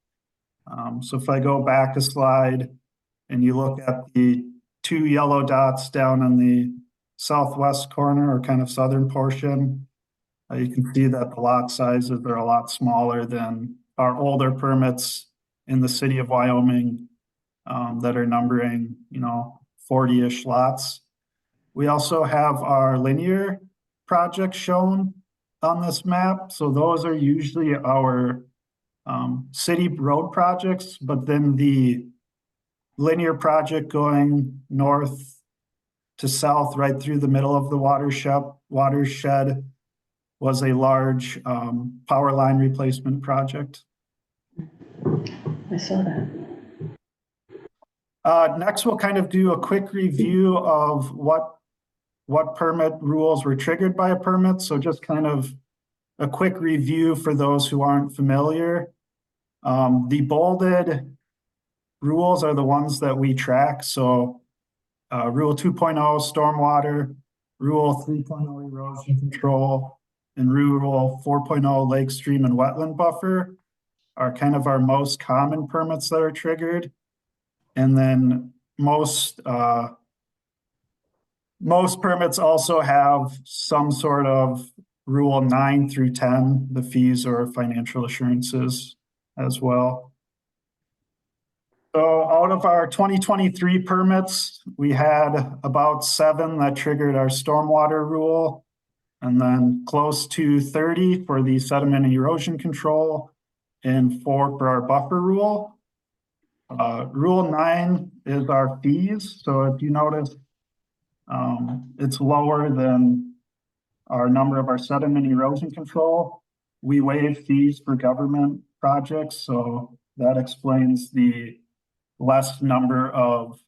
So if I go back a slide and you look at the 2 yellow dots down in the southwest corner or kind of southern portion, you can see that the lot sizes are a lot smaller than our older permits in the city of Wyoming that are numbering, 40-ish lots. We also have our linear projects shown on this map. So those are usually our city road projects, but then the linear project going north to south right through the middle of the watershed was a large power line replacement project. I saw that. Next, we'll kind of do a quick review of what permit rules were triggered by a permit. So just kind of a quick review for those who aren't familiar. The bolded rules are the ones that we track. So Rule 2.0 stormwater, Rule 3.0 erosion control, and Rule 4.0 lake, stream, and wetland buffer are kind of our most common permits that are triggered. And then most permits also have some sort of Rule 9 through 10, the fees or financial assurances as well. So out of our 2023 permits, we had about 7 that triggered our stormwater rule, and then close to 30 for the sediment and erosion control, and 4 for our buffer rule. Rule 9 is our fees. So if you notice, it's lower than our number of our sediment erosion control. We waive fees for government projects, so that explains the less number of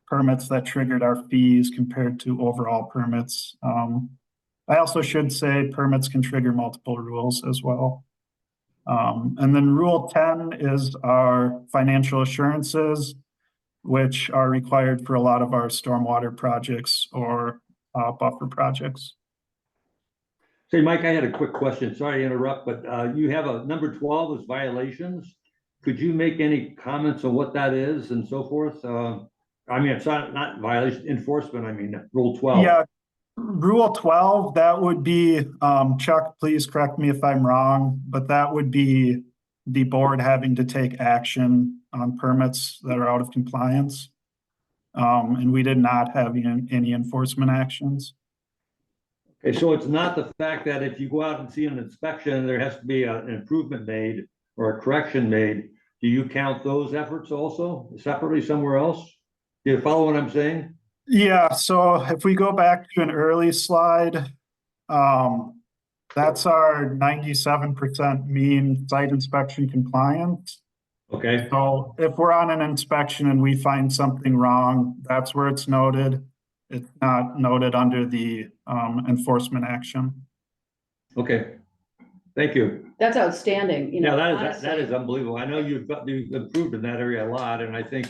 permits that triggered our fees compared to overall permits. I also should say permits can trigger multiple rules as well. And then Rule 10 is our financial assurances, which are required for a lot of our stormwater projects or buffer projects. Say, Mike, I had a quick question. Sorry to interrupt, but you have a number 12 is violations. Could you make any comments on what that is and so forth? I mean, it's not violation enforcement. I mean, Rule 12. Yeah, Rule 12, that would be, Chuck, please correct me if I'm wrong, but that would be the board having to take action on permits that are out of compliance. And we did not have any enforcement actions. Okay, so it's not the fact that if you go out and see an inspection, there has to be an improvement made or a correction made. Do you count those efforts also separately somewhere else? Do you follow what I'm saying? Yeah, so if we go back to an early slide, that's our 97% mean site inspection compliance. Okay. So if we're on an inspection and we find something wrong, that's where it's noted. It's not noted under the enforcement action. Okay. Thank you. That's outstanding, Yeah, that honestly. is unbelievable. I know you've improved in that area a lot, and I think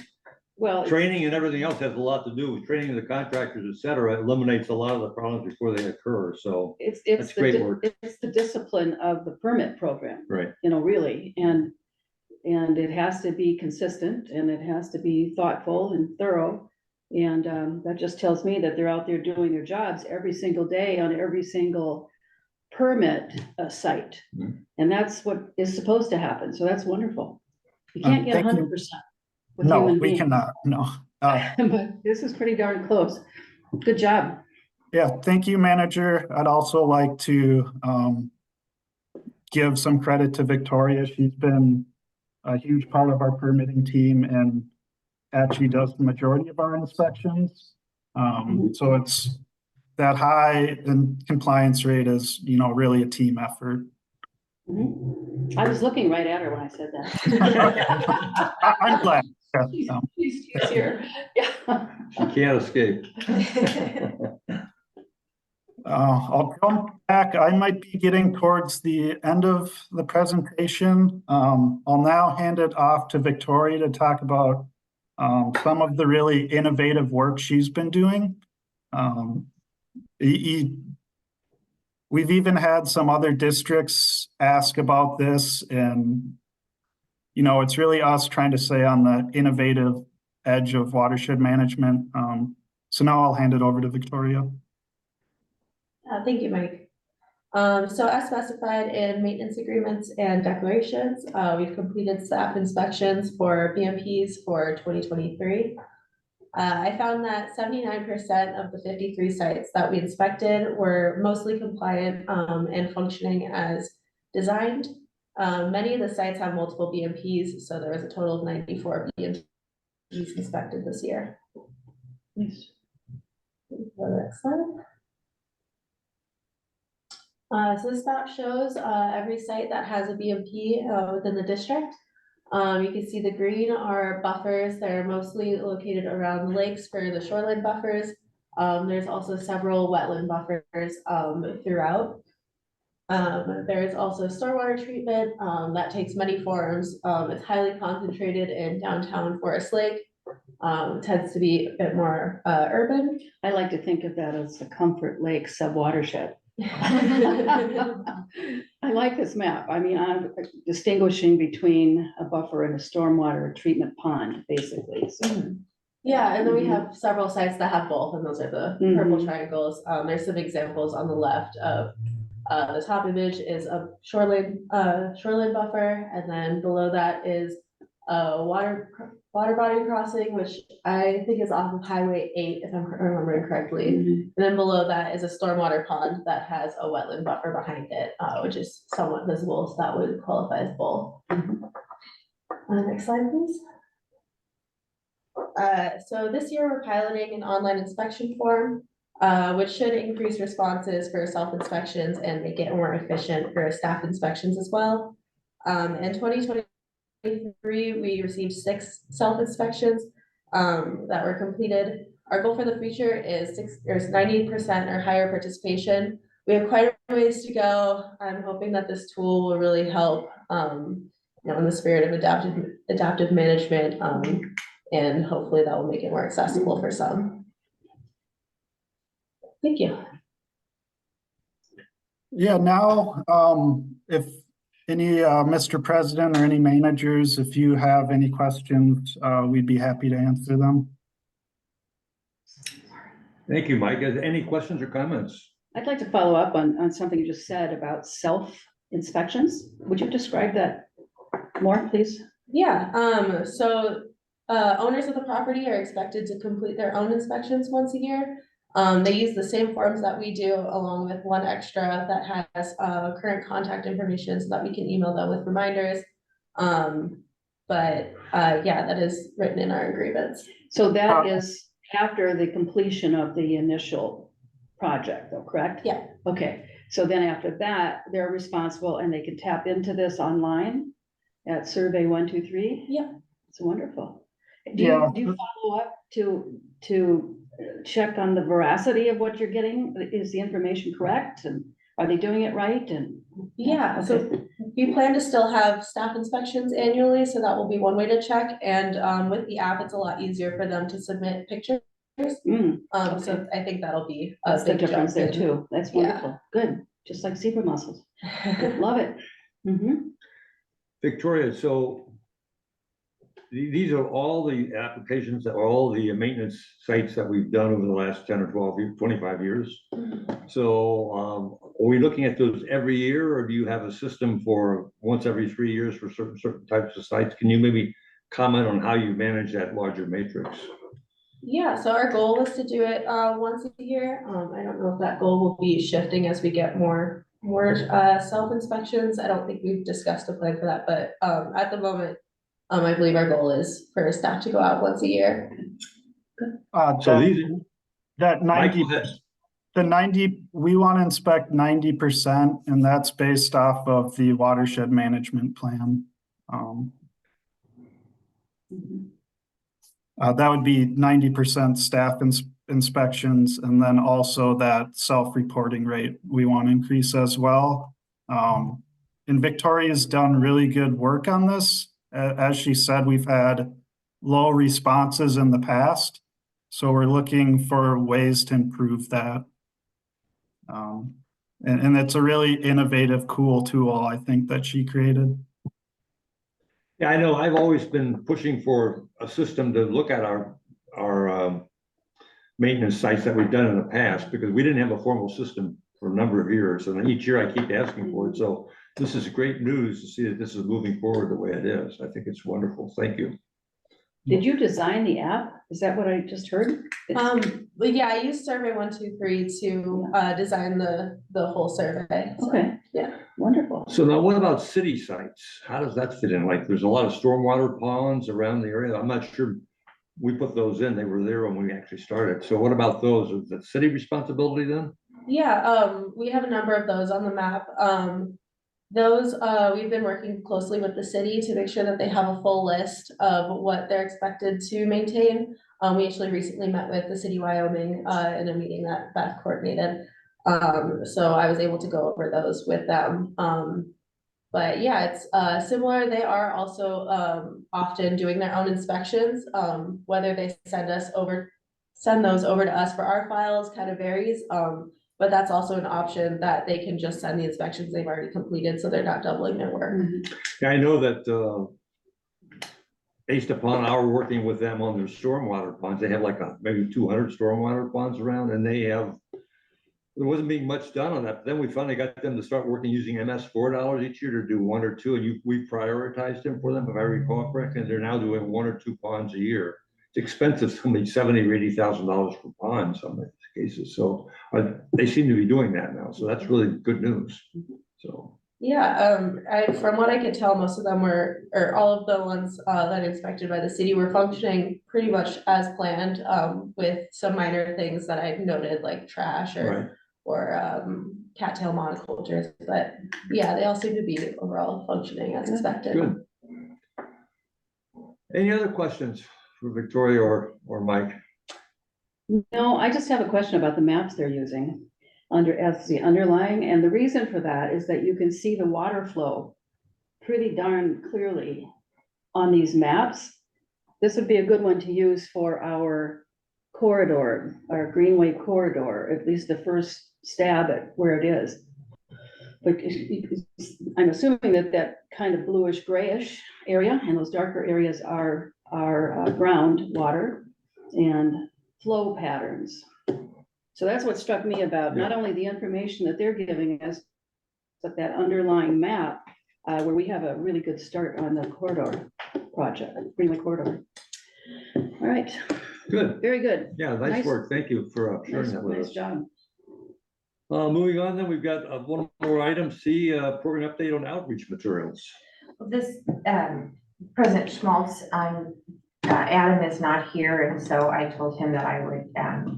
Well, training and everything else has a lot to do with training the contractors, et cetera. It eliminates a lot of the problems before they occur. So it's that's great work. it's the discipline of the permit program, Right. Really, and it has to be consistent and it has to be thoughtful and thorough. And that just tells me that they're out there doing their jobs every single day on every single permit site. Mhm. And that's what is supposed to happen. So that's wonderful. You can't get Thank you. 100%. with No, human we beings. cannot, no. But this is pretty darn close. Good job. Yeah, thank you, manager. I'd also like to give some credit to Victoria. She's been a huge part of our permitting team and actually does the majority of our inspections. So it's that high in compliance rate is, you know, really a team effort. I was looking right at her when I said that. I'm glad. Yeah, She's no. she's here, yeah. She can't escape. I'll come back. I might be getting towards the end of the presentation. I'll now hand it off to Victoria to talk about some of the really innovative work she's been doing. We've even had some other districts ask about this, and you know, it's really us trying to stay on the innovative edge of watershed management. So now I'll hand it over to Victoria. Thank you, Mike. So as specified in maintenance agreements and declarations, we've completed staff inspections for BMPs for 2023. I found that 79% of the 53 sites that we inspected were mostly compliant and functioning as designed. Many of the sites have multiple BMPs, so there was a total of 94 BMPs inspected this year. Nice. The next slide. So this map shows every site that has a BMP within the district. You can see the green are buffers. They're mostly located around the lakes for the shoreline buffers. There's also several wetland buffers throughout. There's also stormwater treatment that takes many forms. It's highly concentrated in downtown Forest Lake. Tends to be a bit more urban. I like to think of that as the Comfort Lake sub-watershed. I like this map. I mean, I'm distinguishing between a buffer and a stormwater treatment pond, basically. So, Yeah, and then we have several sites that have both, and those are the purple triangles. There's some examples on the left of the top image is a shoreline buffer, and then below that is a water body crossing, which I think is off of Highway 8, if I'm remembering correctly. And then below that is a stormwater pond that has a wetland buffer behind it, which is somewhat visible, so that would qualify as both. Next slide, please. So this year we're piloting an online inspection form, which should increase responses for self-inspections and make it more efficient for staff inspections as well. In 2023, we received 6 self-inspections that were completed. Our goal for the future is 90% or higher participation. We have quite a ways to go. I'm hoping that this tool will really help, you know, in the spirit of adaptive management, and hopefully that will make it more accessible for some. Thank you. Yeah, now, if any, Mr. President or any managers, if you have any questions, we'd be happy to answer them. Thank you, Mike. Any questions or comments? I'd like to follow up on something you just said about self-inspections. Would you describe that more, please? Yeah, so owners of the property are expected to complete their own inspections once a year. They use the same forms that we do, along with one extra that has current contact information so that we can email them with reminders. But yeah, that is written in our agreements. So that is after the completion of the initial project, though, correct? Yeah. Okay, so then after that, they're responsible and they can tap into this online at Survey 123? Yeah. It's wonderful. Do you follow up to check on the veracity of what you're getting? Is the information correct, and are they doing it right? And yeah, okay. So we plan to still have staff inspections annually, so that will be one way to check. And with the app, it's a lot easier for them to submit pictures. So I think that'll be a That's the big difference there jump too. That's wonderful. Good, just like zebra mussels. Love it. Victoria, so these are all the applications, that all the maintenance sites that we've done over the last 10 or 12, 25 years. So are we looking at those every year, or do you have a system for once every 3 years for certain types of sites? Can you maybe comment on how you manage that larger matrix? Yeah, so our goal is to do it once a year. I don't know if that goal will be shifting as we get more self-inspections. I don't think we've discussed a plan for that, but at the moment, I believe our goal is for staff to go out once a year. So these, That Mike, 90, go ahead. the 90, we want to inspect 90%, and that's based off of the watershed management plan. That would be 90% staff inspections, and then also that self-reporting rate we want to increase as well. And Victoria's done really good work on this. As she said, we've had low responses in the past, so we're looking for ways to improve that. And it's a really innovative, cool tool, I think, that she created. Yeah, I know, I've always been pushing for a system to look at our maintenance sites that we've done in the past, because we didn't have a formal system for a number of years, and each year I keep asking for it, so this is great news to see that this is moving forward the way it is. I think it's wonderful. Thank you. Did you design the app? Is that what I just heard? But yeah, I used Survey123 to design the whole survey. So, Okay. yeah. Wonderful. So now what about city sites? How does that fit in? Like, there's a lot of stormwater ponds around the area. I'm not sure we put those in. They were there when we actually started. So what about those? Is that city responsibility then? Yeah, we have a number of those on the map. Those, we've been working closely with the city to make sure that they have a full list of what they're expected to maintain. We actually recently met with the city of Wyoming in a meeting that Beth coordinated. So I was able to go over those with them. But yeah, it's similar. They are also often doing their own inspections. Whether they send those over to us for our files kind of varies. But that's also an option that they can just send the inspections they've already completed, so they're not doubling their work. Yeah, I know that based upon our working with them on their stormwater ponds, they have like maybe 200 stormwater ponds around, and there wasn't being much done on that. But then we finally got them to start working using MS4 dollars each year to do 1 or 2, and we prioritized them for them, if I recall correctly, and they're now doing 1 or 2 ponds a year. It's expensive, something $70,000 or $80,000 per pond in some cases. So they seem to be doing that now. So that's really good news. So. Yeah, from what I could tell, most of them were, or all of the ones that inspected by the city were functioning pretty much as planned, with some minor things that I noted, like trash or cattail monocultures. But yeah, they all seem to be overall functioning as expected. Good. Any other questions for Victoria or Mike? No, I just have a question about the maps they're using as the underlying, and the reason for that is that you can see the water flow pretty darn clearly on these maps. This would be a good one to use for our corridor, our Greenway corridor, at least the first stab at where it is. But I'm assuming that kind of bluish grayish area and those darker areas are groundwater and flow patterns. So that's what struck me about not only the information that they're giving us, but that underlying map where we have a really good start on the corridor project, Greenway corridor. All right. Good. Very good. Yeah, nice work. Thank you for sharing that with us. Nice job. Moving on, then we've got one more item, C, program update on outreach materials. This, President Schmaltz, Adam is not here, and so I told him that I would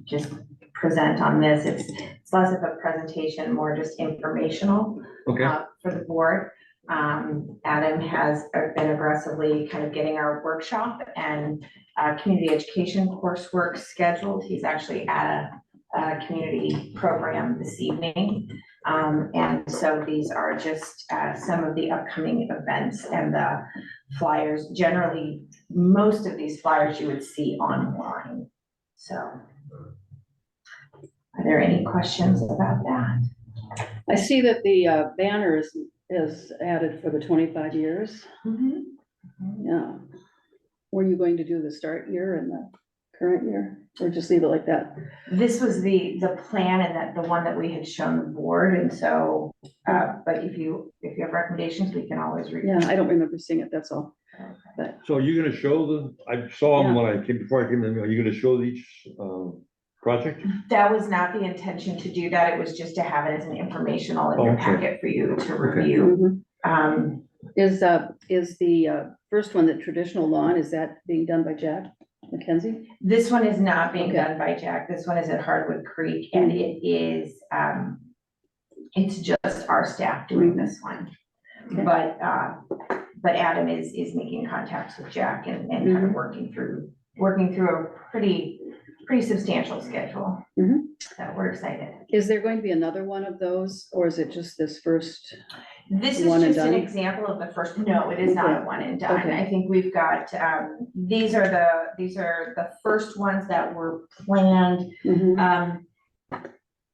just present on this. It's less of a presentation, more just informational for the board. Adam has been aggressively kind of getting our workshop and community education coursework scheduled. He's actually at a community program this evening. And so these are just some of the upcoming events and the flyers. Generally, most of these flyers you would see online. So are there any questions about that? I see that the banner is added for the 25 years. Mm-hmm. Yeah. Were you going to do the start year and the current year, or just leave it like that? This was the plan, and that the one that we had shown the board, and so but if you have recommendations, we can always read. Yeah, I don't remember seeing it, that's all. Okay. But So you're gonna show them, I saw them when before I came in, are you gonna show each project? That was not the intention to do that. It was just to have it as an informational in your packet for you to review. Is the first one, the traditional lawn, is that being done by Jack McKenzie? This one is not being Okay. done by Jack. This one is at Hardwood Creek, and it is, it's just our staff doing this one. Okay. But Adam is making contacts with Jack and kind of working through a pretty substantial schedule. Mhm. So we're excited. Is there going to be another one of those, or is it just this first? This is One and just an done? example of the first, no, it is not Okay. a one and done. Okay. I think we've got, these are the first ones that were planned, Mhm.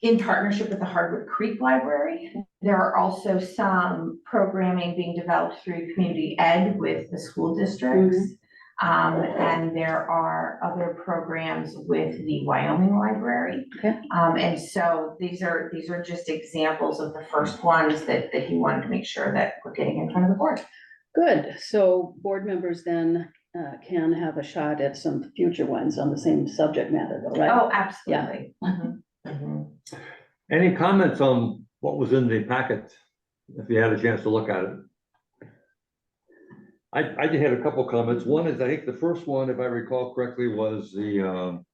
in partnership with the Hardwood Creek Library. There are also some programming being developed through community ed with the school districts. And there are other programs with the Wyoming Library. Okay. And so these are just examples of the first ones that he wanted to make sure that we're getting in front of the board. Good, so board members then can have a shot at some future ones on the same subject matter, though, right? Oh, absolutely. Mhm, mhm. Any comments on what was in the packet, if you had a chance to look at it? I just had a couple comments. One is, I think the first one, if I recall correctly, was the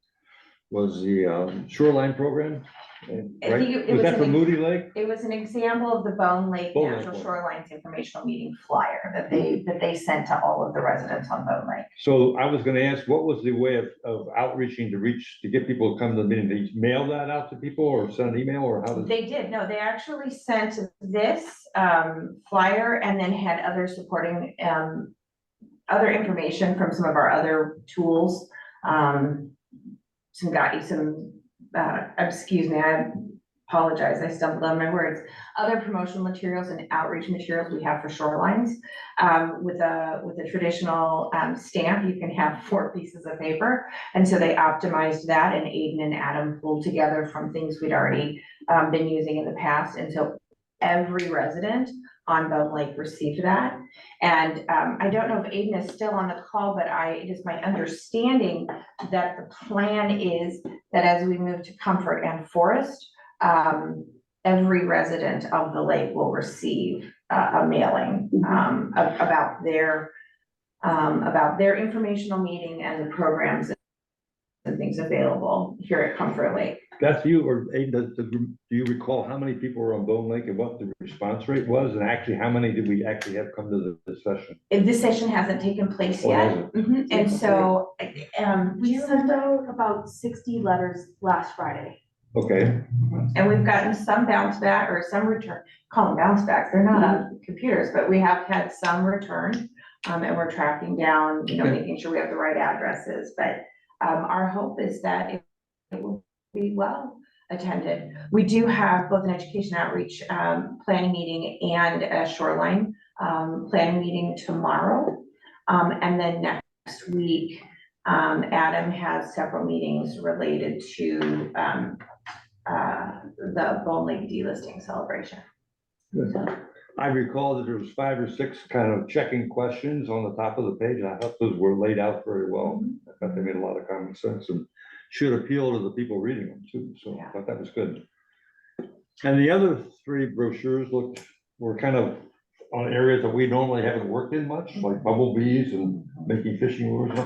shoreline program. I Right? think it Was was that an for ex- Moody Lake? It was an example of the Bone Lake Bone Lake Natural one. Shorelines Informational Meeting flyer that they sent to all of the residents on Bone Lake. So I was gonna ask, what was the way of outreaching to get people to come to the meeting? Did you mail that out to people or send an email, or how did? They did, no, they actually sent this flyer and then had other supporting other information from some of our other tools. Excuse me, I apologize, I stumbled on my words. Other promotional materials and outreach materials we have for shorelines. With a traditional stamp, you can have 4 pieces of paper. And so they optimized that, and Aiden and Adam pulled together from things we'd already been using in the past. And so every resident on Bone Lake received that. And I don't know if Aiden is still on the call, but it is my understanding that the plan is that as we move to Comfort and Forest, every resident of the lake will receive a mailing about their informational meeting and the programs and things available here at Comfort Lake. That's you, or Aiden, do you recall how many people were on Bone Lake and what the response rate was? And actually, how many did we actually have come to the session? This session hasn't taken place Oh, yet. hasn't? Mhm. And so, We sent out about 60 letters last Friday. Okay, and we've gotten some bounce back or some return, call them bounce backs, they're not on computers, but we have had some return. And we're tracking down, Okay. making sure we have the right addresses, but our hope is that it will be well attended. We do have both an education outreach planning meeting and a shoreline planning meeting tomorrow. And then next week, Adam has several meetings related to the Bone Lake delisting celebration. good. I recall that there was 5 or 6 kind of checking questions on the top of the page, and I thought those were laid out very well. I thought they made a lot of common sense and should appeal to the people reading them too, so I thought that was good. And the other 3 brochures were kind of on areas that we normally haven't worked in much, like bumblebees and making fishing lures.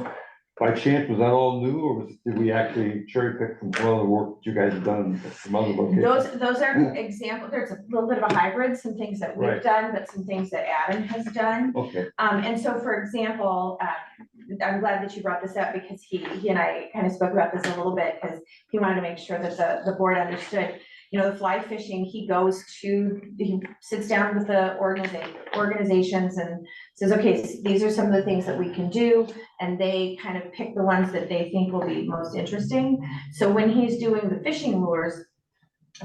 By chance, was that all new, or did we actually cherry pick from some other work that you guys have done from other locations? Those are examples, there's a little bit of a hybrid, some things that we've Right. done, but some things that Adam has done. Okay, And so, for example, I'm glad that you brought this up because he and I kind of spoke about this a little bit because he wanted to make sure that the board understood. The fly fishing, he sits down with the organizations and says, okay, these are some of the things that we can do. And they kind of pick the ones that they think will be most interesting. So when he's doing the fishing lures,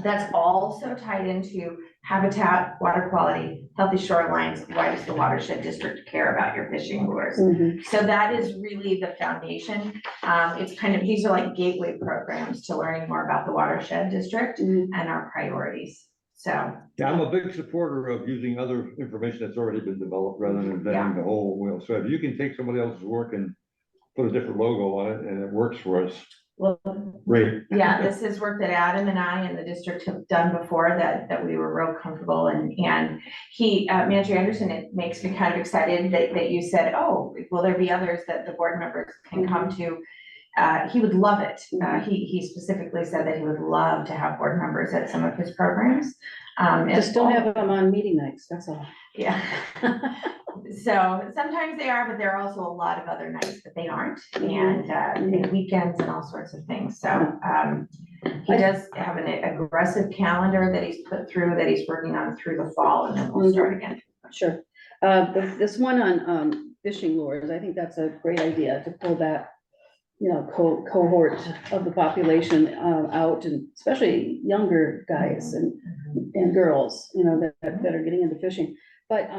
that's also tied into habitat, water quality, healthy shorelines. Why does the watershed district care about your fishing lures? Mhm. So that is really the foundation. It's kind of, these are like gateway programs to learning more about the watershed district Mhm. and our priorities. So, yeah, I'm a big supporter of using other information that's already been developed rather than Yeah. inventing the whole wheel. So if you can take somebody else's work and put a different logo on it and it works for us, Well, Great. yeah, this is work that Adam and I and the district have done before that we were real comfortable and he, Manager Anderson, it makes me kind of excited that you said, oh, will there be others that the board members can come to? He would love it. He specifically said that he would love to have board members at some of his programs. Just don't have them on meeting nights, that's all. Yeah. So sometimes they are, but there are also a lot of other nights that they aren't, and weekends and all sorts of things. So he does have an aggressive calendar that he's put through, that he's working on through the fall, and then we'll start again. Sure. This one on fishing lures, I think that's a great idea to pull that, you know, cohort of the population out, and especially younger guys and girls, you know, that are getting into fishing. But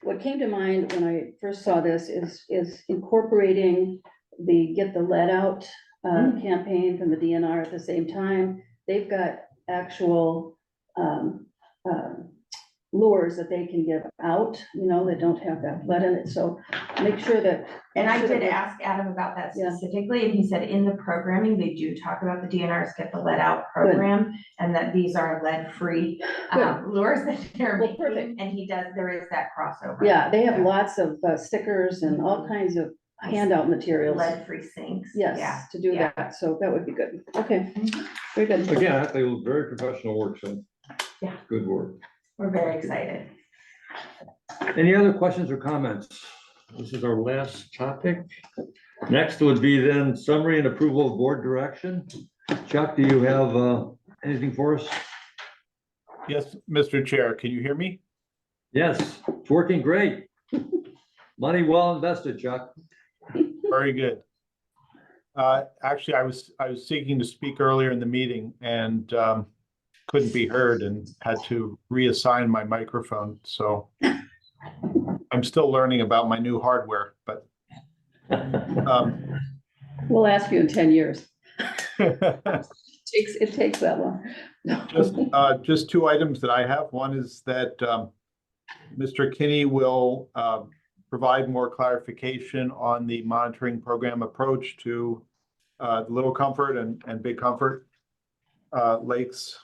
what came to mind when I first saw this is incorporating the Get the Lead Out campaign from the DNR at the same time. They've got actual lures that they can give out, you know, that don't have that lead in it. So make sure that. And I did ask Adam about that specifically, and he said in the programming, they do talk about the DNR's Get the Lead Out program, and that these are lead-free lures that they're making. Perfect. And there is that crossover. Yeah, they have lots of stickers and all kinds of handout materials. Lead-free sinks. Yes, to do that. So that would be good. Okay, very good. Again, I think it was very professional work, so. Yeah. Good work. We're very excited. Any other questions or comments? This is our last topic. Next would be then summary and approval of board direction. Chuck, do you have anything for us? Yes, Mr. Chair, can you hear me? Yes, it's working great. Money well invested, Chuck. Very good. Actually, I was seeking to speak earlier in the meeting and couldn't be heard and had to reassign my microphone. So I'm still learning about my new hardware, but we'll ask you in 10 years. It takes that long. Just two items that I have. One is that Mr. Kinney will provide more clarification on the monitoring program approach to Little Comfort and Big Comfort lakes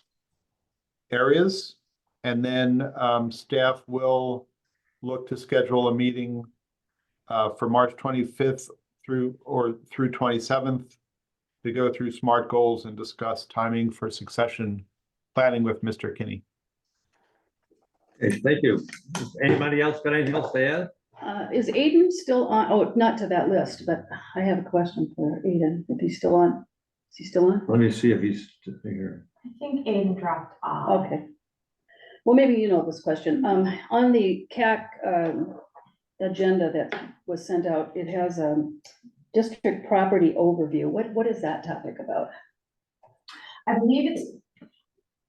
areas. And then staff will look to schedule a meeting for March 25th through 27th to go through SMART goals and discuss timing for succession planning with Mr. Kinney. Okay, thank you. Anybody else got anything else to add? Is Aiden still on? Oh, not to that list, but I have a question for Aiden, if he's still on. Is he still on? Let me see if he's here. I think Aiden dropped off. Okay. Well, maybe you know this question. On the CAC agenda that was sent out, it has a district property overview. What is that topic about? I believe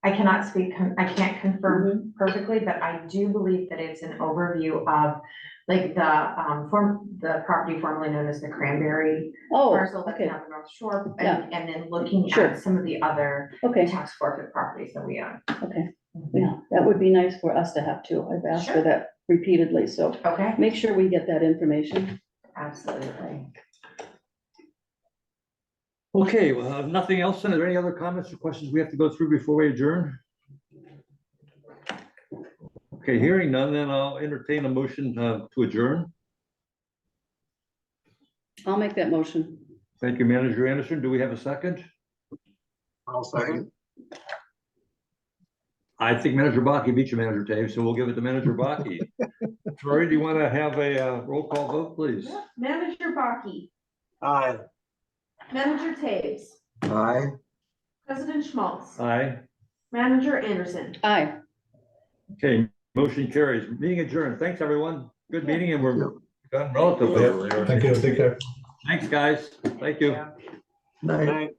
I cannot speak, I can't confirm perfectly, but I do believe that it's an overview of like the property formerly known as the Cranberry parcel that's now the North Shore, and then looking at some of the other tax forfeit properties that we own. Okay, yeah, that would be nice for us to have too. I've asked for that repeatedly, so make sure we get that information. Absolutely. Okay, well, nothing else. Are there any other comments or questions we have to go through before we adjourn? Okay, hearing none, then I'll entertain a motion to adjourn. I'll make that motion. Thank you, Manager Anderson. Do we have a second? I'll second. I think Manager Bakke beat you, Manager Taves, so we'll give it to Manager Bakke. Troy, do you want to have a roll call vote, please? Manager Bakke. Aye. Manager Taves. Aye. President Schmaltz. Aye. Manager Anderson. Aye. Okay, motion carries. Meeting adjourned. Thanks, everyone. Good meeting, and we're done relatively early. Thank you. Take care. Thanks, guys. Thank you. Night. Night.